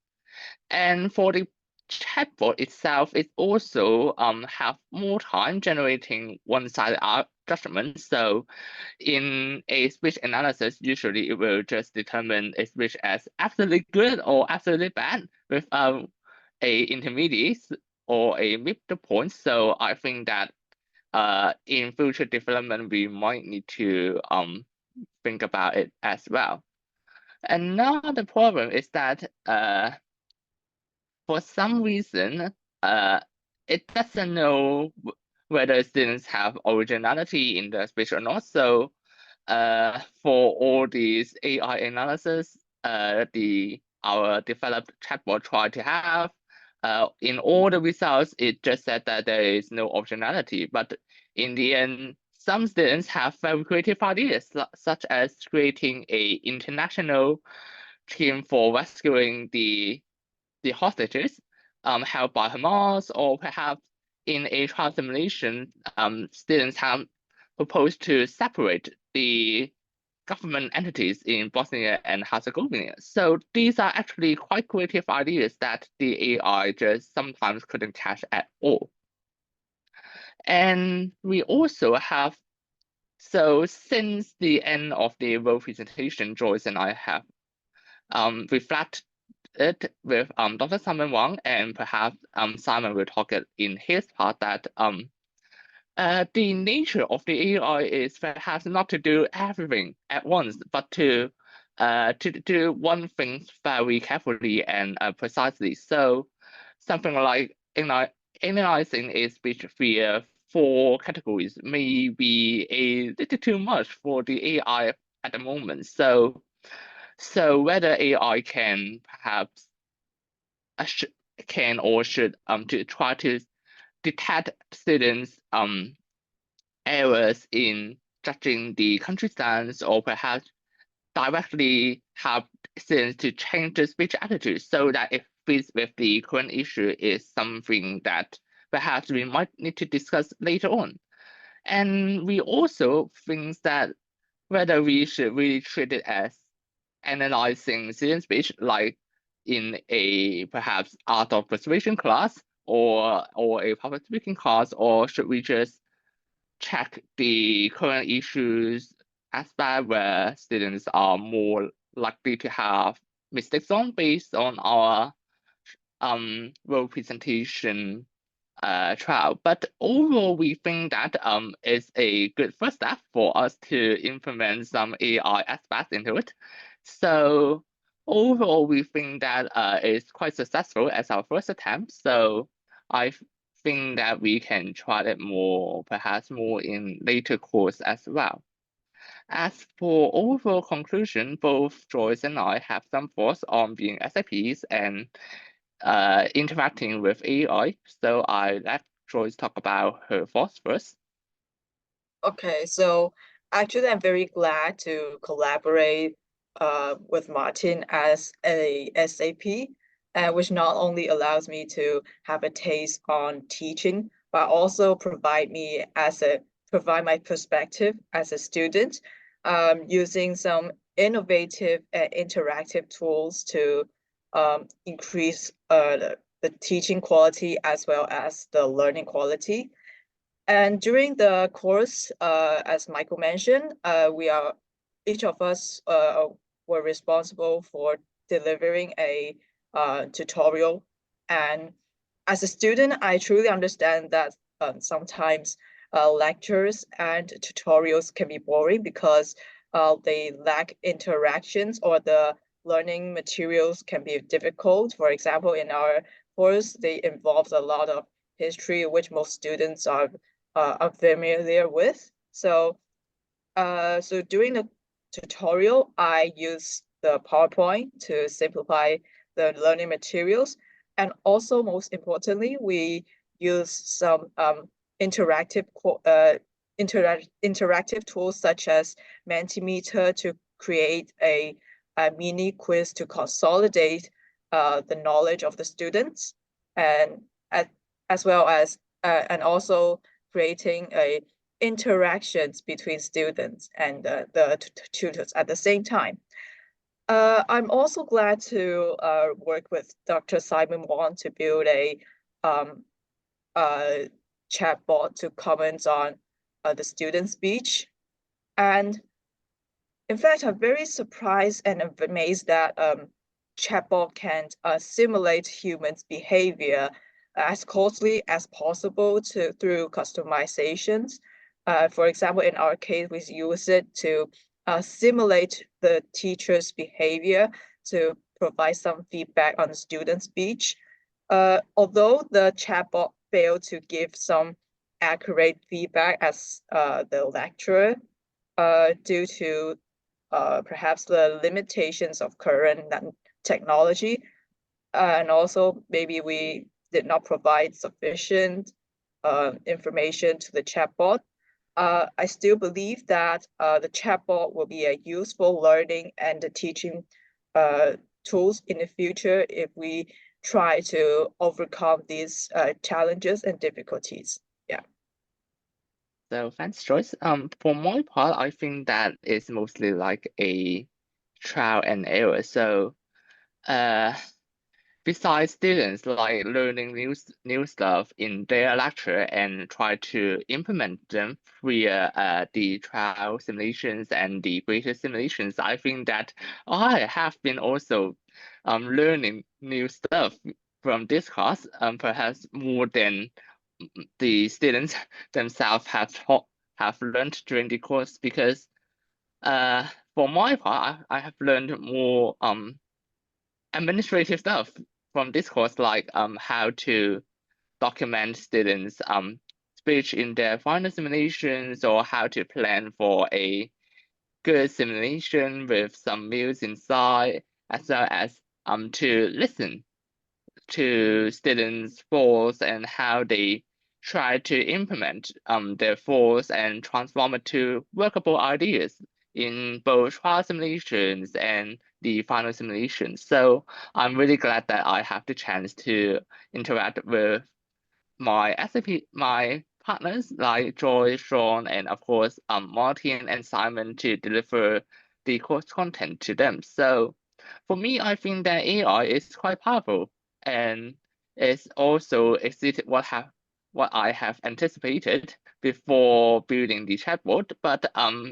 And for the chatbot itself, it also have more time generating one-sided judgment. So in a speech analysis, usually it will just determine a speech as absolutely good or absolutely bad with a intermediate or a midpoint. So I think that in future development, we might need to think about it as well. Another problem is that for some reason, it doesn't know whether students have originality in the speech or not. So for all these AI analysis, our developed chatbot tried to have, in all the results, it just said that there is no originality. But in the end, some students have very creative ideas, such as creating a international team for rescuing the hostages held by Hamas, or perhaps in a trial simulation, students have proposed to separate the government entities in Bosnia and Herzegovina. So these are actually quite creative ideas that the AI just sometimes couldn't catch at all. And we also have, so since the end of the world presentation, Joyce and I have reflected it with Dr. Simon Wang, and perhaps Simon will talk it in his part that the nature of the AI is perhaps not to do everything at once, but to do one thing very carefully and precisely. So something like analyzing a speech via 4 categories may be a little too much for the AI at the moment. So whether AI can perhaps can or should to try to detect students errors in judging the country stance, or perhaps directly help students to change the speech attitude so that it fits with the current issue is something that perhaps we might need to discuss later on. And we also think that whether we should really treat it as analyzing student speech like in a perhaps art of persuasion class or a public speaking class, or should we just check the current issues aspect where students are more likely to have mistakes on based on our role presentation trial. But overall, we think that is a good first step for us to implement some AI aspects into it. So overall, we think that it's quite successful as our first attempt. So I think that we can try it more, perhaps more in later course as well. As for overall conclusion, both Joyce and I have some thoughts on being SAPs and interacting with AI. So I let Joyce talk about her thoughts first. Okay, so actually I'm very glad to collaborate with Martin as a SAP, which not only allows me to have a taste on teaching, but also provide my perspective as a student, using some innovative and interactive tools to increase the teaching quality as well as the learning quality. And during the course, as Michael mentioned, each of us were responsible for delivering a tutorial. And as a student, I truly understand that sometimes lectures and tutorials can be boring because they lack interactions, or the learning materials can be difficult. For example, in our course, they involve a lot of history, which most students are familiar with. So during the tutorial, I use the PowerPoint to simplify the learning materials. And also, most importantly, we use some interactive tools such as Mentimeter to create a mini quiz to consolidate the knowledge of the students, and as well as and also creating interactions between students and the tutors at the same time. I'm also glad to work with Dr. Simon Wang to build a chatbot to comment on the student speech. And in fact, I'm very surprised and amazed that chatbot can simulate humans' behavior as closely as possible through customizations. For example, in our case, we use it to simulate the teacher's behavior to provide some feedback on the student's speech. Although the chatbot failed to give some accurate feedback as the lecturer, due to perhaps the limitations of current technology, and also maybe we did not provide sufficient information to the chatbot. I still believe that the chatbot will be a useful learning and teaching tools in the future if we try to overcome these challenges and difficulties. Yeah. So thanks, Joyce. For my part, I think that it's mostly like a trial and error. So besides students like learning new stuff in their lecture and try to implement them via the trial simulations and the greater simulations, I think that I have been also learning new stuff from this class, perhaps more than the students themselves have learned during the course, because for my part, I have learned more administrative stuff from this course, like how to document students' speech in their final simulations, or how to plan for a good simulation with some meals inside, as well as to listen to students' thoughts and how they try to implement their thoughts and transform it to workable ideas in both trial simulations and the final simulations. So I'm really glad that I have the chance to interact with my my partners like Joy, Sean, and of course Martin and Simon to deliver the course content to them. So for me, I think that AI is quite powerful, and it's also exceeded what what I have anticipated before building the chatbot, but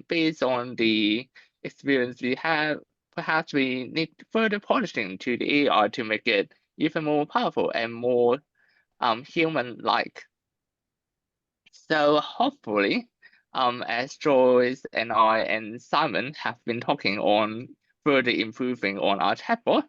based on the experience we have, perhaps we need further polishing to the AI to make it even more powerful and more human-like. So hopefully, as Joyce and I and Simon have been talking on further improving on our chatbot,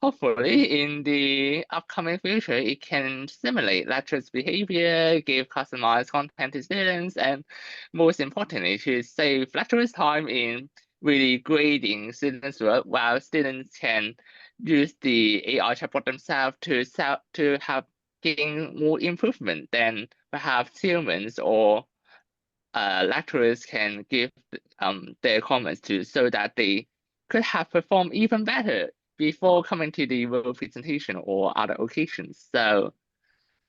hopefully in the upcoming future, it can simulate lecturers' behavior, give customized content to students, and most importantly, to save lecturers' time in really grading students' work, while students can use the AI chatbot themselves to have gain more improvement than perhaps humans or lecturers can give their comments to, so that they could have performed even better before coming to the world presentation or other occasions. So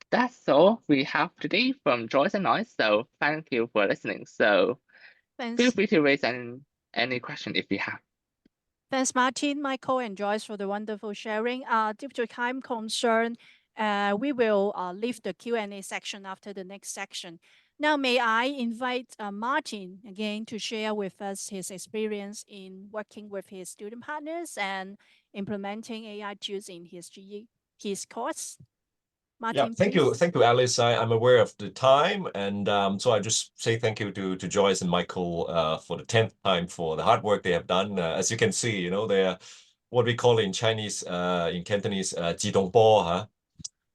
that's all we have today from Joyce and I. So thank you for listening. So Thanks. feel free to raise any question if you have. Thanks, Martin, Michael, and Joyce for the wonderful sharing. Due to time concern, we will leave the Q&A section after the next section. Now, may I invite Martin again to share with us his experience in working with his student partners and implementing AI tools in his course. Martin, Yeah, thank you, please. Alice. I'm aware of the time, and so I just say thank you to Joyce and Michael for the 10th time for the hard work they have done. As you can see, you know, they're what we call in Chinese, in Cantonese, 自动波, huh?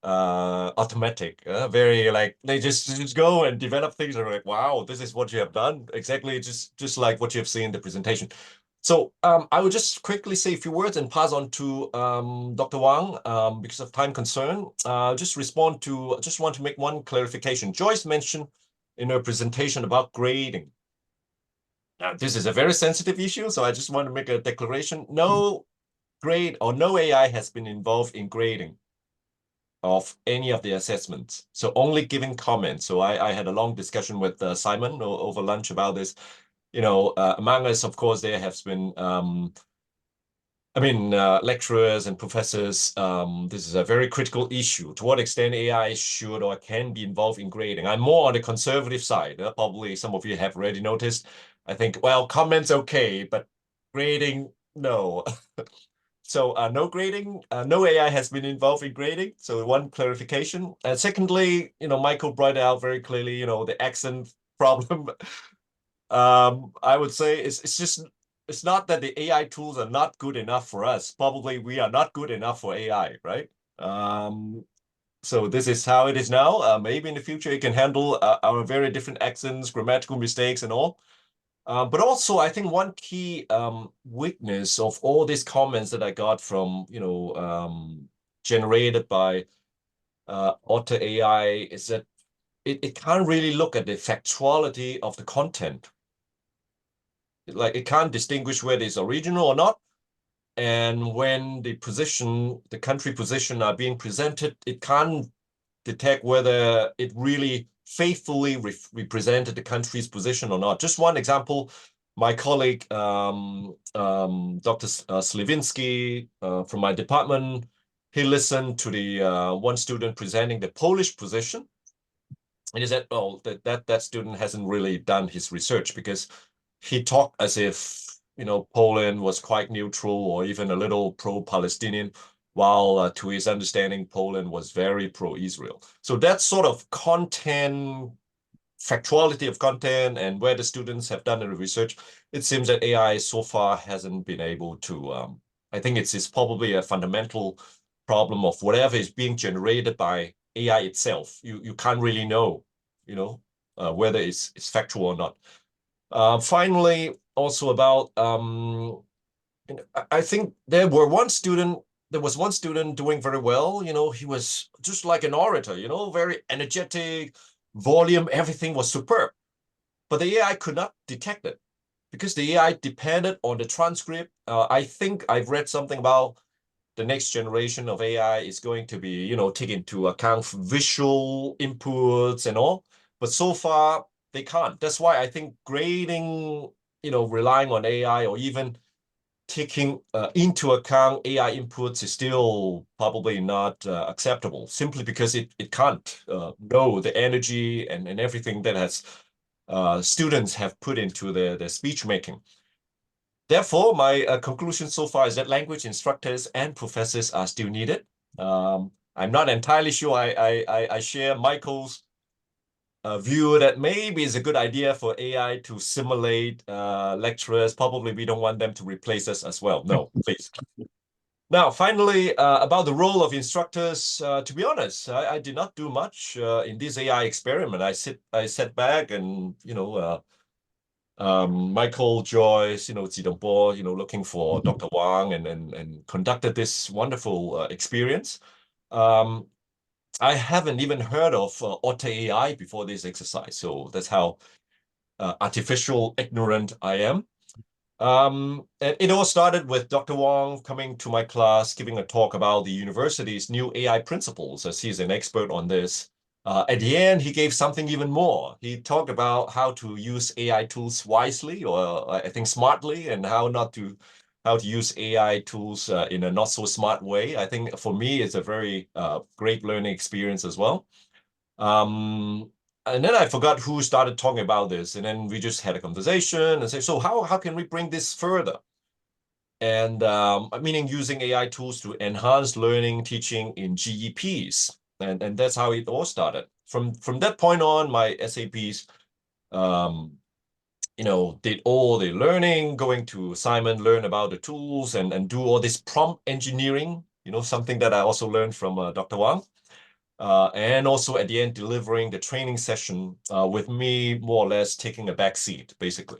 Automatic, very like they just go and develop things. And like, wow, this is what you have done, exactly just like what you have seen in the presentation. So I will just quickly say a few words and pass on to Dr. Wang because of time concern. Just want to make one clarification. Joyce mentioned in her presentation about grading. Now, this is a very sensitive issue, so I just want to make a declaration. No grade or no AI has been involved in grading of any of the assessments. So only giving comments. So I had a long discussion with Simon over lunch about this. You know, among us, of course, there has been, lecturers and professors. This is a very critical issue. To what extent AI should or can be involved in grading? I'm more on the conservative side. Probably some of you have already noticed. I think, well, comments okay, but grading, no. So no grading, no AI has been involved in grading. So one clarification. And secondly, you know, Michael brought out very clearly, you know, the accent problem. I would say it's not that the AI tools are not good enough for us. Probably we are not good enough for AI, right? So this is how it is now. Maybe in the future it can handle our very different accents, grammatical mistakes and all. But also, I think one key weakness of all these comments that I got from, you know, generated by Otter AI is that it can't really look at the factuality of the content. Like it can't distinguish whether it's original or not. And when the country position are being presented, it can't detect whether it really faithfully represented the country's position or not. Just one example, my colleague, Dr. Slivinsky from my department, he listened to the one student presenting the Polish position. And he said, oh, that student hasn't really done his research because he talked as if, you know, Poland was quite neutral or even a little pro-Palestinian, while to his understanding, Poland was very pro-Israel. So that sort of content, factuality of content and where the students have done the research, it seems that AI so far hasn't been able to, I think it's probably a fundamental problem of whatever is being generated by AI itself. You can't really know, you know, whether it's factual or not. Finally, also about, I think there was one student doing very well. You know, he was just like an orator, you know, very energetic, volume, everything was superb. But the AI could not detect it because the AI depended on the transcript. I think I've read something about the next generation of AI is going to be, you know, take into account visual inputs and all. But so far, they can't. That's why I think grading, you know, relying on AI or even taking into account AI inputs is still probably not acceptable, simply because it can't know the energy and everything that has students have put into their speech making. Therefore, my conclusion so far is that language instructors and professors are still needed. I'm not entirely sure I share Michael's view that maybe it's a good idea for AI to simulate lecturers. Probably we don't want them to replace us as well. No, please. Now, finally, about the role of instructors, to be honest, I did not do much in this AI experiment. I sat back and, Michael, Joyce, Zidong Bo, looking for Dr. Wang and conducted this wonderful experience. I haven't even heard of Otter AI before this exercise, so that's how artificial ignorant I am. And it all started with Dr. Wang coming to my class, giving a talk about the university's new AI principles, as he's an expert on this. At the end, he gave something even more. He talked about how to use AI tools wisely, or I think smartly, and how to use AI tools in a not so smart way. I think for me, it's a very great learning experience as well. And then I forgot who started talking about this, and then we just had a conversation and say, so how can we bring this further? And meaning using AI tools to enhance learning, teaching in GEPs. And that's how it all started. From that point on, my SAPs, did all the learning, going to Simon, learn about the tools and do all this prompt engineering, something that I also learned from Dr. Wang. And also at the end, delivering the training session with me more or less taking a back seat, basically.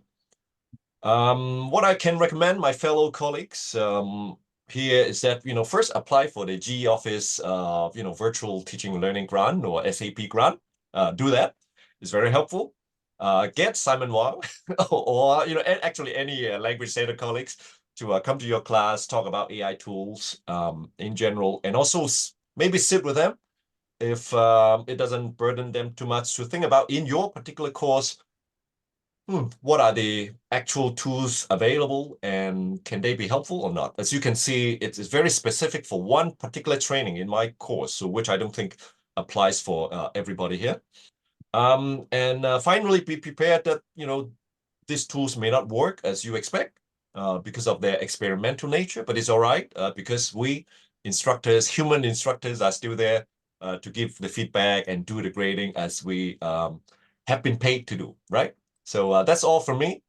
What I can recommend my fellow colleagues here is that, first apply for the GE Office, virtual teaching and learning grant or SAP grant. Do that. It's very helpful. Get Simon Wang or, actually any language center colleagues to come to your class, talk about AI tools in general, and also maybe sit with them if it doesn't burden them too much to think about in your particular course, what are the actual tools available and can they be helpful or not? As you can see, it's very specific for one particular training in my course, so which I don't think applies for everybody here. And finally, be prepared that, these tools may not work as you expect because of their experimental nature, but it's all right because we instructors, human instructors are still there to give the feedback and do the grading as we have been paid to do, right? So that's all from me.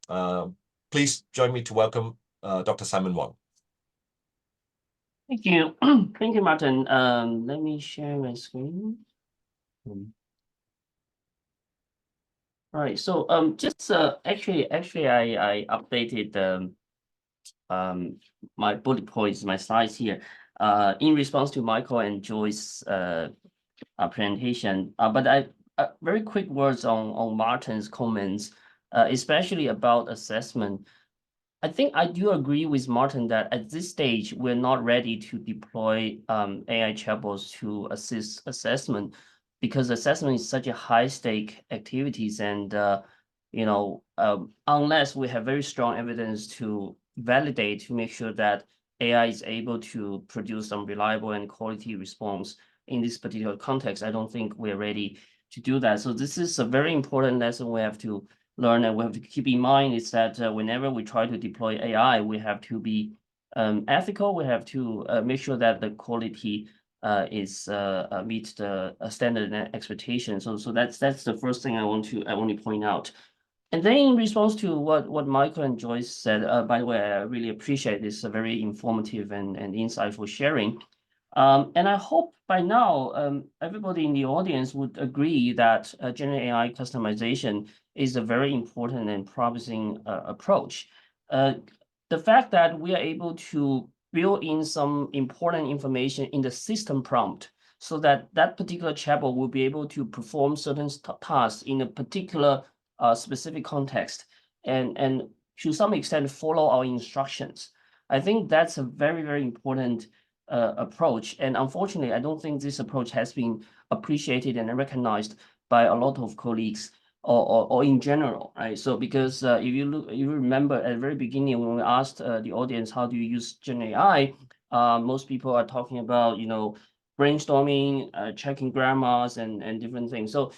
Please join me to welcome Dr. Simon Wang. Thank you. Thank you, Martin. Let me share my screen. All right, so just actually I updated my bullet points, my slides here in response to Michael and Joyce's presentation. But I very quick words on Martin's comments, especially about assessment. I think I do agree with Martin that at this stage, we're not ready to deploy AI chatbots to assist assessment because assessment is such a high stake activities. And, unless we have very strong evidence to validate, to make sure that AI is able to produce some reliable and quality response in this particular context, I don't think we're ready to do that. So this is a very important lesson we have to learn, and we have to keep in mind is that whenever we try to deploy AI, we have to be ethical. We have to make sure that the quality is meets the standard and expectation. So that's the first thing I want to point out. And then in response to what Michael and Joyce said, by the way, I really appreciate this very informative and insightful sharing. And I hope by now everybody in the audience would agree that generative AI customization is a very important and promising approach. The fact that we are able to build in some important information in the system prompt so that that particular chatbot will be able to perform certain tasks in a particular specific context and to some extent follow our instructions. I think that's a very, very important approach. And unfortunately, I don't think this approach has been appreciated and recognized by a lot of colleagues. or in general, right? So because if you remember at the very beginning when we asked the audience how do you use Gen AI, most people are talking about brainstorming, checking grammars and different things. So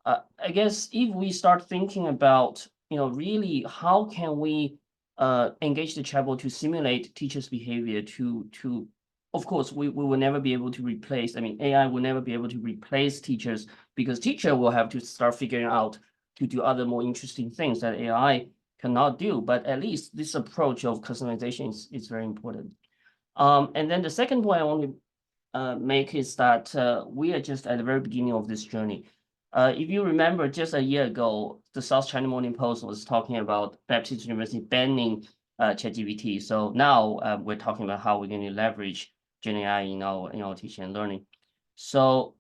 I guess if we start thinking about really how can we engage the chatbot to simulate teachers' behavior to of course we will never be able to replace, I mean AI will never be able to replace teachers because teacher will have to start figuring out to do other more interesting things that AI cannot do. But at least this approach of customization is very important. And then the second point I want to make is that we are just at the very beginning of this journey. If you remember, just a year ago, the South China Morning Post was talking about Baptist University banning ChatGPT. So now we're talking about how we're going to leverage Gen AI in our teaching and learning. So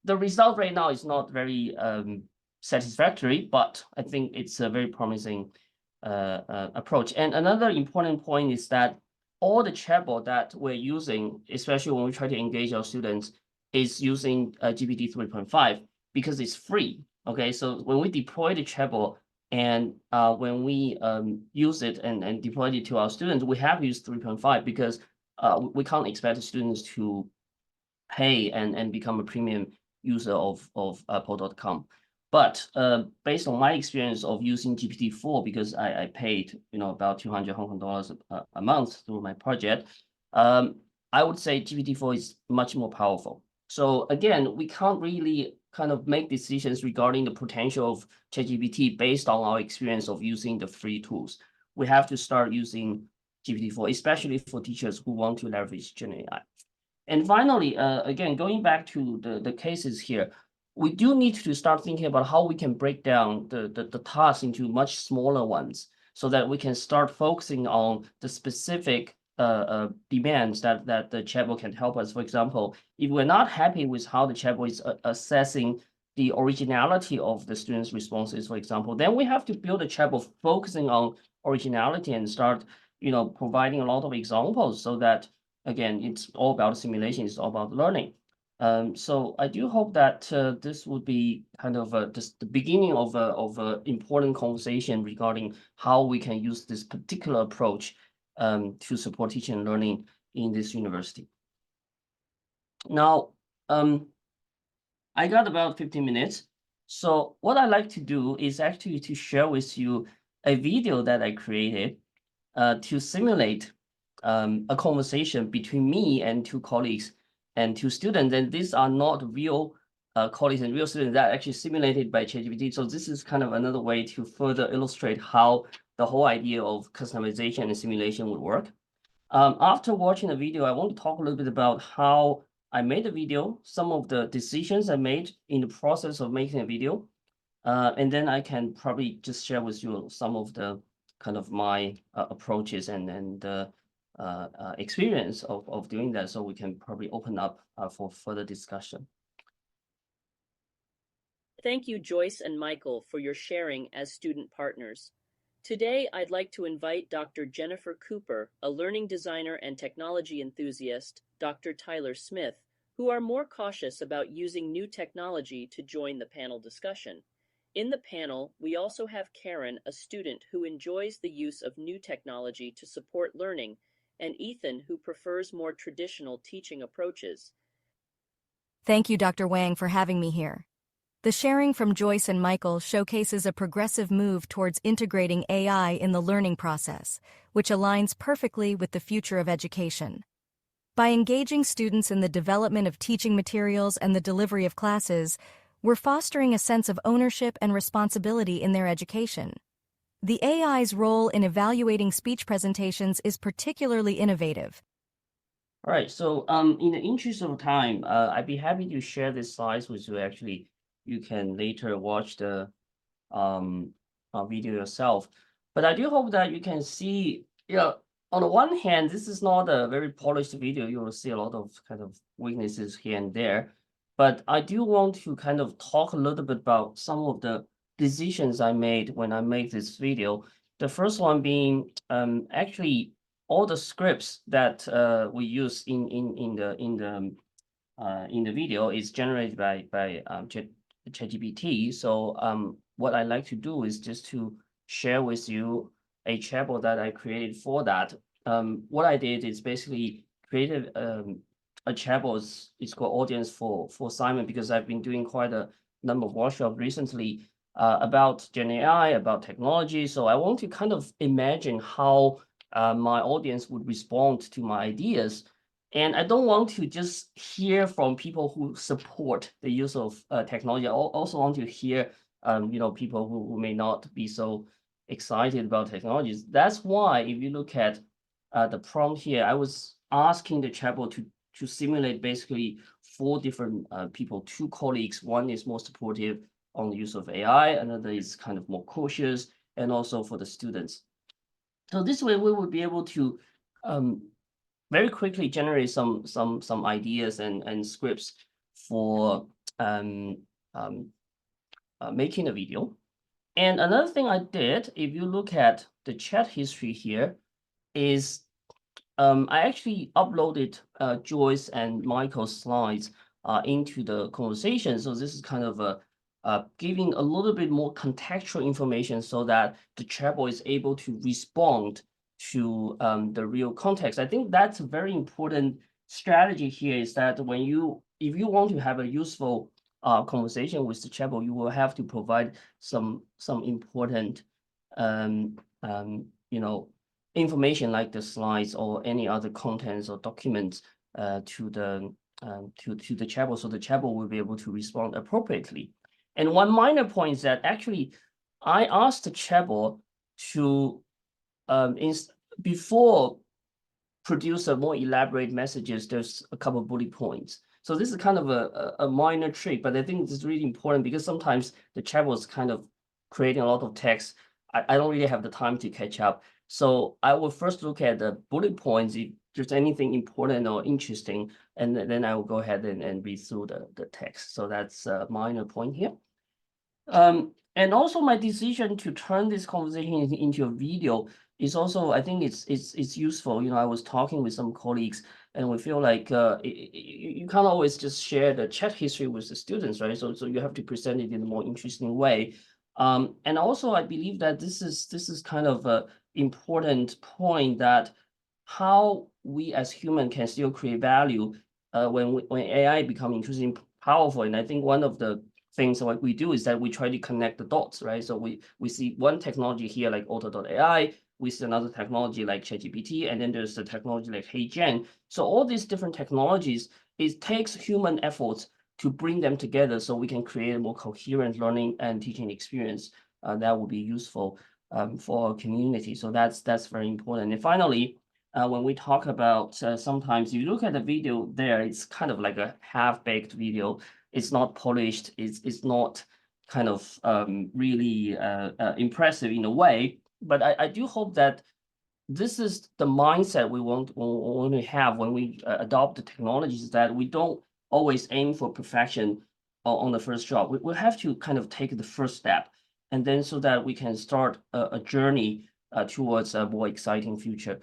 the result right now is not very satisfactory, but I think it's a very promising approach. And another important point is that all the chatbot that we're using, especially when we try to engage our students, is using GPT 3.5 because it's free. Okay, so when we deploy the chatbot and when we use it and deploy it to our students, we have used 3.5 because we can't expect the students to pay and become a premium user of Apple.com. But based on my experience of using GPT-4, because I paid about 200 Hong Kong dollars a month through my project, I would say GPT-4 is much more powerful. So again, we can't really kind of make decisions regarding the potential of ChatGPT based on our experience of using the free tools. We have to start using GPT-4, especially for teachers who want to leverage Gen AI. And finally, again, going back to the cases here, we do need to start thinking about how we can break down the tasks into much smaller ones so that we can start focusing on the specific demands that the chatbot can help us. For example, if we're not happy with how the chatbot is assessing the originality of the students' responses, for example, then we have to build a chatbot focusing on originality and start providing a lot of examples so that again, it's all about simulation, it's all about learning. So I do hope that this would be kind of just the beginning of an important conversation regarding how we can use this particular approach to support teaching and learning in this university. Now, I got about 15 minutes. So what I like to do is actually to share with you a video that I created to simulate a conversation between me and two colleagues and two students. And these are not real colleagues and real students that are actually simulated by ChatGPT. So this is kind of another way to further illustrate how the whole idea of customization and simulation would work. After watching the video, I want to talk a little bit about how I made the video, some of the decisions I made in the process of making a video. And then I can probably just share with you some of the kind of my approaches and experience of doing that, so we can probably open up for further discussion. Thank you, Joyce and Michael, for your sharing as student partners. Today, I'd like to invite Dr. Jennifer Cooper, a learning designer and technology enthusiast, Dr. Tyler Smith, who are more cautious about using new technology to join the panel discussion. In the panel, we also have Karen, a student who enjoys the use of new technology to support learning, and Ethan, who prefers more traditional teaching approaches. Thank you, Dr. Wang, for having me here. The sharing from Joyce and Michael showcases a progressive move towards integrating AI in the learning process, which aligns perfectly with the future of education. By engaging students in the development of teaching materials and the delivery of classes, we're fostering a sense of ownership and responsibility in their education. The AI's role in evaluating speech presentations is particularly innovative. All right, so in the interest of time, I'd be happy to share this slides with you. Actually, you can later watch the video yourself. But I do hope that you can see, on the one hand, this is not a very polished video. You will see a lot of kind of weaknesses here and there. But I do want to kind of talk a little bit about some of the decisions I made when I made this video. The first one being actually all the scripts that we use in the video is generated by ChatGPT. So what I like to do is just to share with you a chatbot that I created for that. What I did is basically created a chatbot. It's called Audience for Simon, because I've been doing quite a number of workshops recently about Gen AI, about technology. So I want to kind of imagine how my audience would respond to my ideas. And I don't want to just hear from people who support the use of technology. I also want to hear, people who may not be so excited about technologies. That's why if you look at the prompt here, I was asking the chatbot to simulate basically 4 different people, 2 colleagues. One is more supportive on the use of AI, another is kind of more cautious, and also for the students. So this way we would be able to very quickly generate some ideas and scripts for making a video. And another thing I did, if you look at the chat history here, is I actually uploaded Joyce and Michael's slides into the conversation. So this is kind of giving a little bit more contextual information so that the chatbot is able to respond to the real context. I think that's a very important strategy here, is that if you want to have a useful conversation with the chatbot, you will have to provide some important information like the slides or any other contents or documents to the chatbot, so the chatbot will be able to respond appropriately. And one minor point is that actually I asked the chatbot to before produce a more elaborate messages, there's a couple of bullet points. So this is kind of a minor trick, but I think this is really important because sometimes the chatbot is kind of creating a lot of text. I don't really have the time to catch up. So I will first look at the bullet points, if there's anything important or interesting, and then I will go ahead and read through the text. So that's a minor point here. And also my decision to turn this conversation into a video is also, I think it's useful. I was talking with some colleagues and we feel like you can't always just share the chat history with the students, right? So you have to present it in a more interesting way. And also I believe that this is kind of a important point, that how we as humans can still create value when AI become increasingly powerful. And I think one of the things what we do is that we try to connect the dots, right? So we see one technology here like Auto.ai, we see another technology like ChatGPT, and then there's the technology like HeyGen. So all these different technologies, it takes human efforts to bring them together so we can create a more coherent learning and teaching experience that will be useful for our community. So that's very important. And finally, when we talk about sometimes you look at the video there, it's kind of like a half-baked video. It's not polished. It's not kind of really impressive in a way. But I do hope that this is the mindset we want to have when we adopt the technologies, that we don't always aim for perfection on the first job. We have to kind of take the first step, and then so that we can start a journey towards a more exciting future.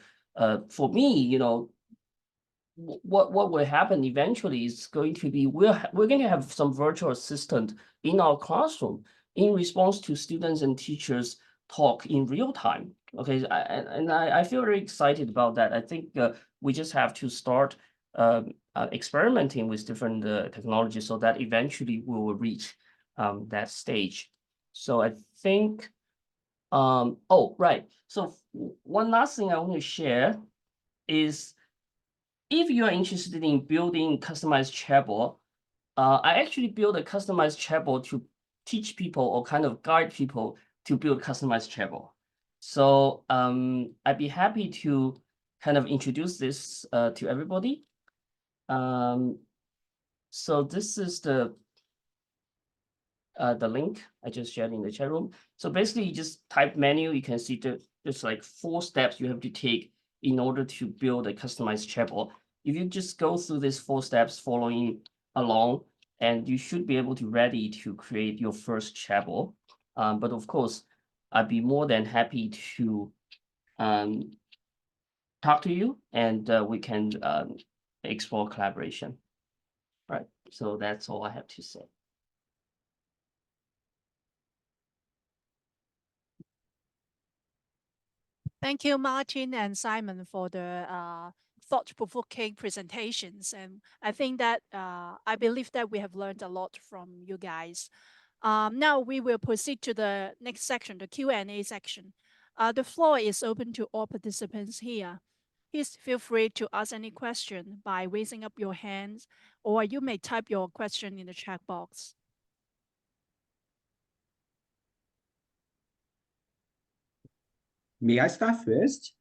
For me, what will happen eventually is going to be we're going to have some virtual assistant in our classroom in response to students and teachers talk in real time. Okay, I feel very excited about that. I think we just have to start experimenting with different technologies so that eventually we will reach that stage. So I think, oh, right. So one last thing I want to share is, if you are interested in building customized chatbot, I actually built a customized chatbot to teach people or kind of guide people to build customized chatbot. So I'd be happy to kind of introduce this to everybody. So this is the link I just shared in the chat room. So basically, you just type menu. You can see there's like 4 steps you have to take in order to build a customized chatbot. If you just go through these 4 steps following along, and you should be able to ready to create your first chatbot. But of course, I'd be more than happy to talk to you, and we can explore collaboration. Right. So that's all I have to say. Thank you, Martin and Simon, for the thought-provoking presentations. And I think that I believe that we have learned a lot from you guys. Now we will proceed to the next section, the Q&A section. The floor is open to all participants here. Please feel free to ask any question by raising up your hands, or you may type your question in the chat box. May I start first?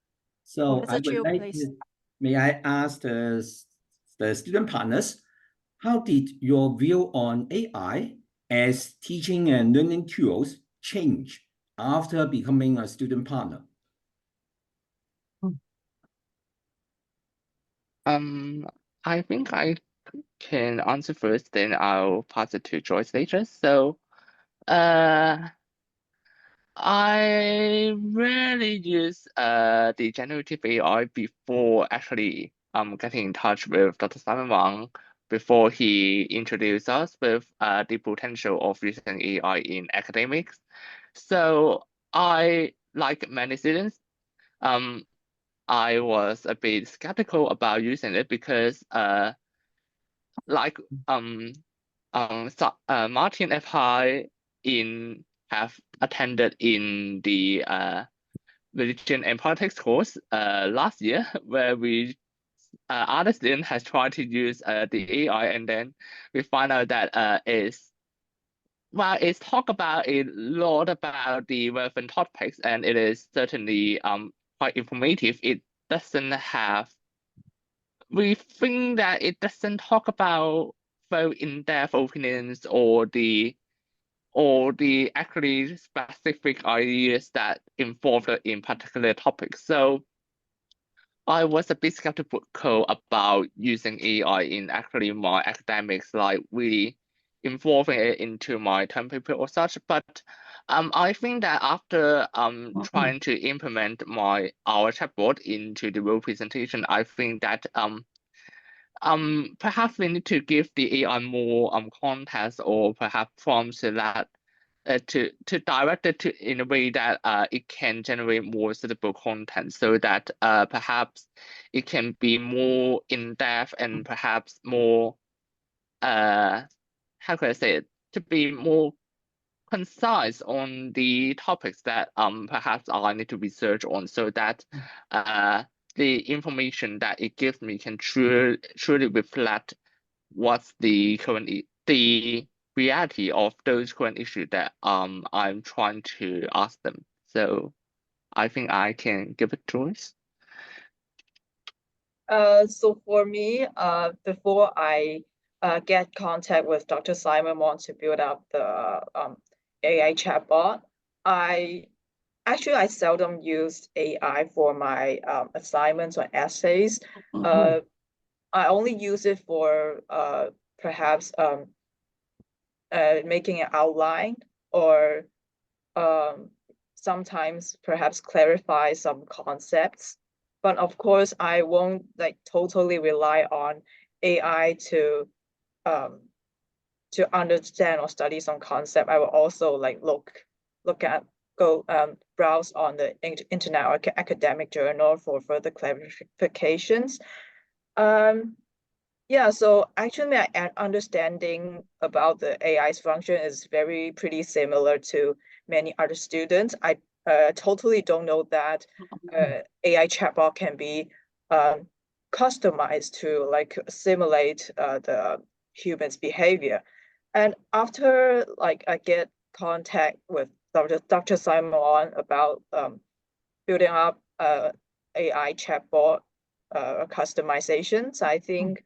So I Professor would Chiu, like please. to, may I ask the student partners, how did your view on AI as teaching and learning tools change after becoming a student partner? I think I can answer first, then I'll pass it to Joyce later. So, I rarely use the generative AI before actually getting in touch with Dr. Simon Wang before he introduced us with the potential of using AI in academics. So I, like many students, I was a bit skeptical about using it because Martin F. High have attended in the religion and politics course last year, where we other student has tried to use the AI, and then we find out that it's talk about a lot about the relevant topics, and it is certainly quite informative. It doesn't have. We think that it doesn't talk about very in-depth opinions or the actually specific ideas that involved in particular topics. So I was a bit skeptical about using AI in actually my academics, like really involving it into my term paper or such. But I think that after trying to implement our chatbot into the real presentation, I think that perhaps we need to give the AI more context or perhaps prompts so that to direct it in a way that it can generate more suitable content, so that perhaps it can be more in-depth and perhaps more how could I say it, to be more concise on the topics that perhaps I need to research on, so that the information that it gives me can truly reflect what's the reality of those current issues that I'm trying to ask them. So I think I can give it Joyce. So for me, before I get contact with Dr. Simon Wang to build up the AI chatbot, I seldom used AI for my assignments or essays. I only use it for perhaps making an outline, or sometimes perhaps clarify some concepts. But of course, I won't totally rely on AI to understand or study some concept. I will also browse on the internet or academic journal for further clarifications. Yeah, so actually my understanding about the AI's function is pretty similar to many other students. I totally don't know that AI chatbot can be customized to simulate the human's behavior. And after I get contact with Dr. Simon Wang about building up AI chatbot customizations, I think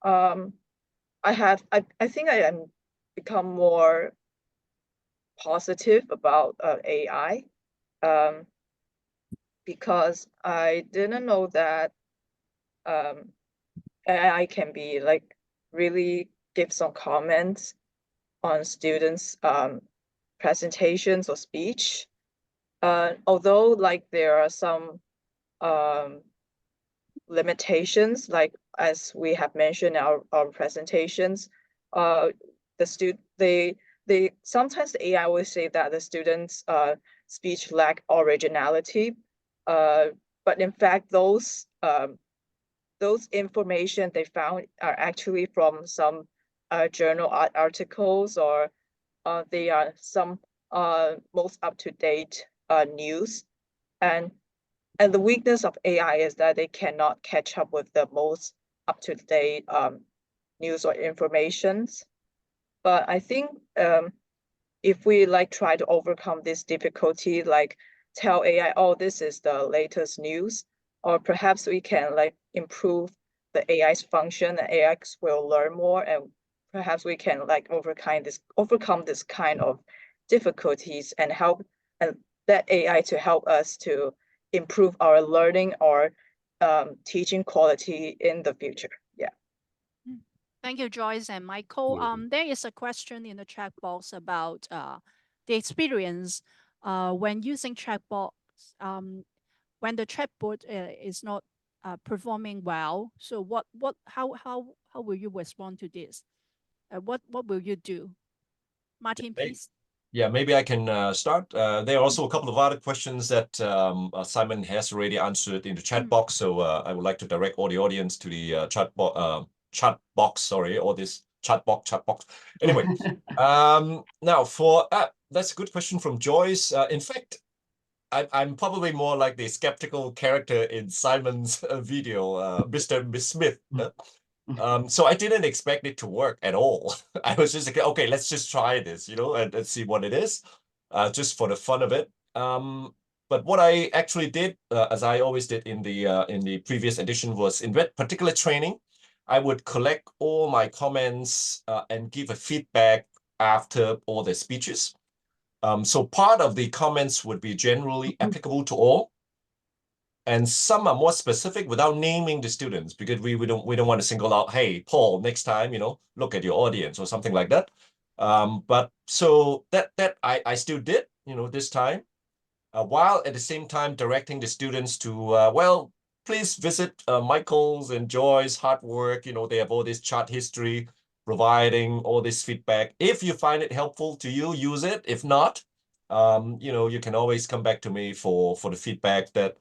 I think I am become more positive about AI, because I didn't know that AI can be really give some comments on students' presentations or speech. Although there are some limitations, as we have mentioned in our presentations, sometimes the AI will say that the students' speech lack originality, but in fact, those information they found are actually from some journal articles, or they are some most up-to-date news. And the weakness of AI is that they cannot catch up with the most up-to-date news or informations. But I think if we try to overcome this difficulty, tell AI, oh, this is the latest news, or perhaps we can improve the AI's function, and AI will learn more, and perhaps we can overcome this kind of difficulties and help and that AI to help us to improve our learning or teaching quality in the future. Yeah. Thank you, Joyce and Michael. There is a question in the chat box about the experience when using chatbots, when the chatbot is not performing well. So how will you respond to this? What will you do? Martin, please. Yeah, maybe I can start. There are also a couple of other questions that Simon has already answered in the chat box. So I would like to direct all the audience to the chat box, sorry, or this chat box. Anyway, now for that's a good question from Joyce. In fact, I'm probably more like the skeptical character in Simon's video, Mr. and Miss Smith. So I didn't expect it to work at all. I was just like, okay, let's just try this, and see what it is, just for the fun of it. But what I actually did, as I always did in the previous edition, was in that particular training, I would collect all my comments and give a feedback after all the speeches. So part of the comments would be generally applicable to all, and some are more specific without naming the students, because we don't want to single out, hey, Paul, next time, look at your audience or something like that. But so that I still did, this time, while at the same time directing the students to, well, please visit Michael's and Joy's hard work. They have all this chart history, providing all this feedback. If you find it helpful to you, use it. If not, you can always come back to me for the feedback that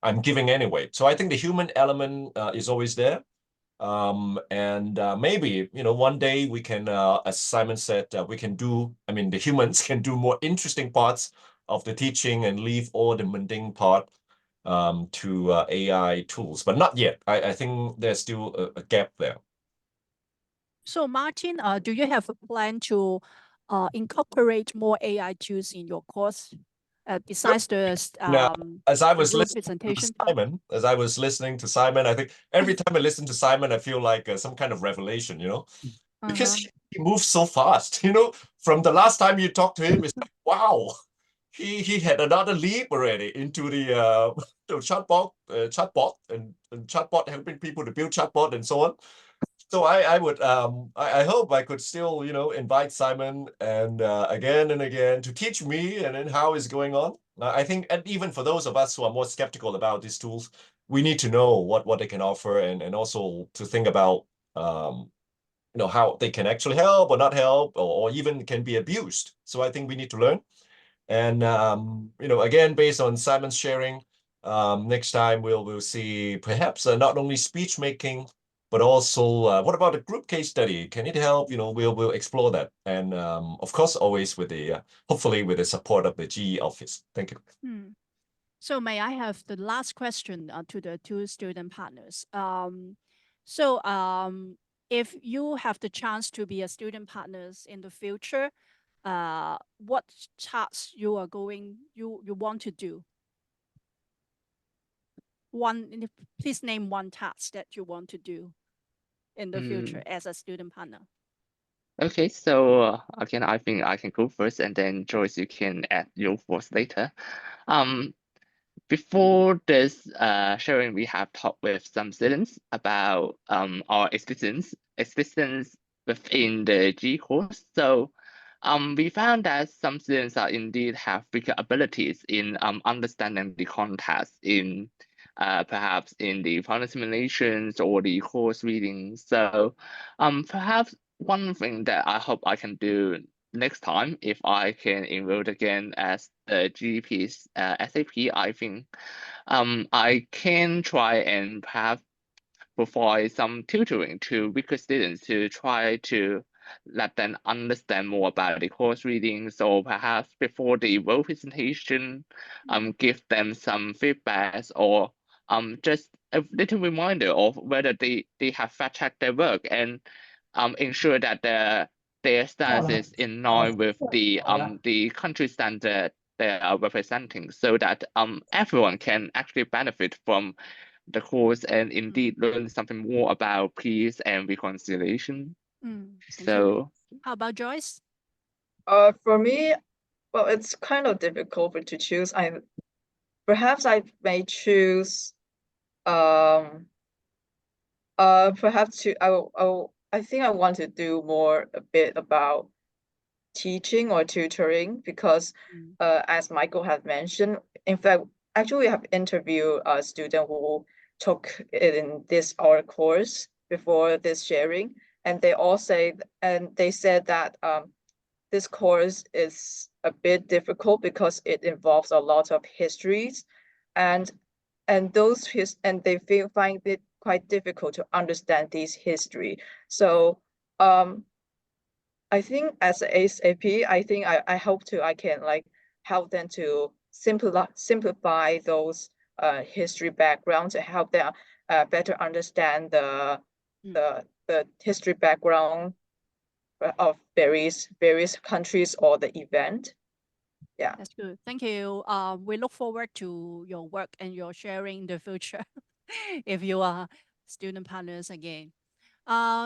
I'm giving anyway. So I think the human element is always there. And maybe, one day we can, as Simon said, we can do, the humans can do more interesting parts of the teaching and leave all the mundane part to AI tools, but not yet. I think there's still a gap there. So Martin, do you have a plan to incorporate more AI tools in your course besides the as I was listening to Simon, I think every time I listen to Simon, I feel like some kind of revelation, because he moves so fast. From the last time you talked to him, it's like, wow, he had another leap already into the chatbot and chatbot helping people to build chatbot and so on. So I would I hope I could still invite Simon and again and again to teach me and then how it's going on. I think, and even for those of us who are more skeptical about these tools, we need to know what they can offer, and also to think about how they can actually help or not help, or even can be abused. So I think we need to learn. And again, based on Simon's sharing, next time we'll see perhaps not only speech making, but also what about a group case study? Can it help? We'll explore that, and of course always with the hopefully with the support of the GE office. Thank you. So may I have the last question to the two student partners? If you have the chance to be a student partners in the future, what tasks you want to do? Please name one task that you want to do in the future as a student partner. Okay, so again, I think I can go first, and then Joyce, you can add your thoughts later. Before this sharing, we have talked with some students about our existence within the G course. So we found that some students are indeed have weaker abilities in understanding the context in perhaps in the final simulations or the course reading. So perhaps one thing that I hope I can do next time, if I can enroll again as the GP's SAP, I think I can try and perhaps provide some tutoring to weaker students to try to let them understand more about the course readings, or perhaps before the role presentation, give them some feedbacks, or just a little reminder of whether they have fact-checked their work, and ensure that their stance is in line with the country standard they are representing, so that everyone can actually benefit from the course and indeed learn something more about peace and reconciliation. Thank you. So How about Joyce? For me, well, it's kind of difficult to choose. Perhaps I may choose perhaps I think I want to do more a bit about teaching or tutoring, because as Michael had mentioned, in fact, actually we have interviewed a student who took it in our course before this sharing, and they said that this course is a bit difficult because it involves a lot of histories, and they find it quite difficult to understand this history. So I think as a ASAP, I think I hope I can like help them to simplify those history backgrounds, to help them better understand the history background of various countries or the event. Yeah, that's good. Thank you. We look forward to your work and your sharing in the future if you are student partners again.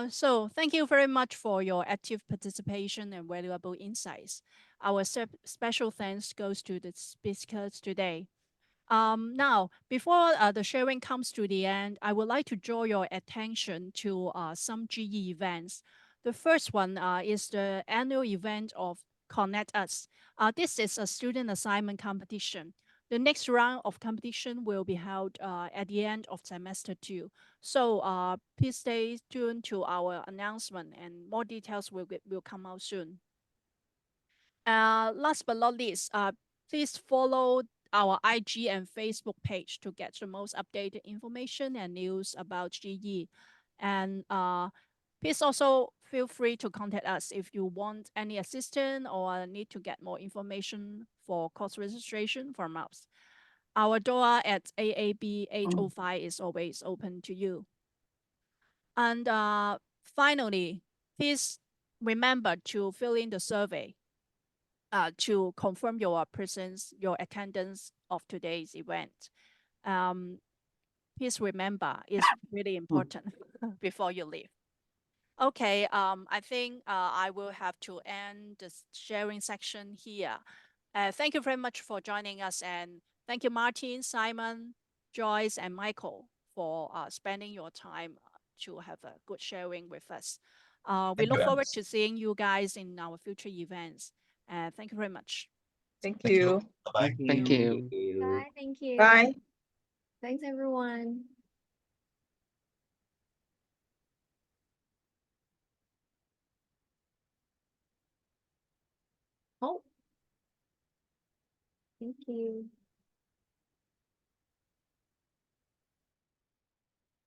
So thank you very much for your active participation and valuable insights. Our special thanks goes to the speakers today. Now, before the sharing comes to the end, I would like to draw your attention to some GE events. The first one is the annual event of Connect Us. This is a student assignment competition. The next round of competition will be held at the end of semester 2. So please stay tuned to our announcement, and more details will come out soon. Last but not least, please follow our IG and Facebook page to get the most updated information and news about GE. And please also feel free to contact us if you want any assistance or need to get more information for course registration from us. Our door at AAB 805 is always open to you. And finally, please remember to fill in the survey to confirm your presence, your attendance of today's event. Please remember, it's really important before you leave. Okay, I think I will have to end the sharing section here. Thank you very much for joining us, and thank you, Martin, Simon, Joyce, and Michael for spending your time to have a good sharing with us. We look forward to seeing you guys in our future events. Thank you very much. Thank you. Bye. thank you. Bye. Thank you. Bye. Thanks, everyone. Oh. Thank you.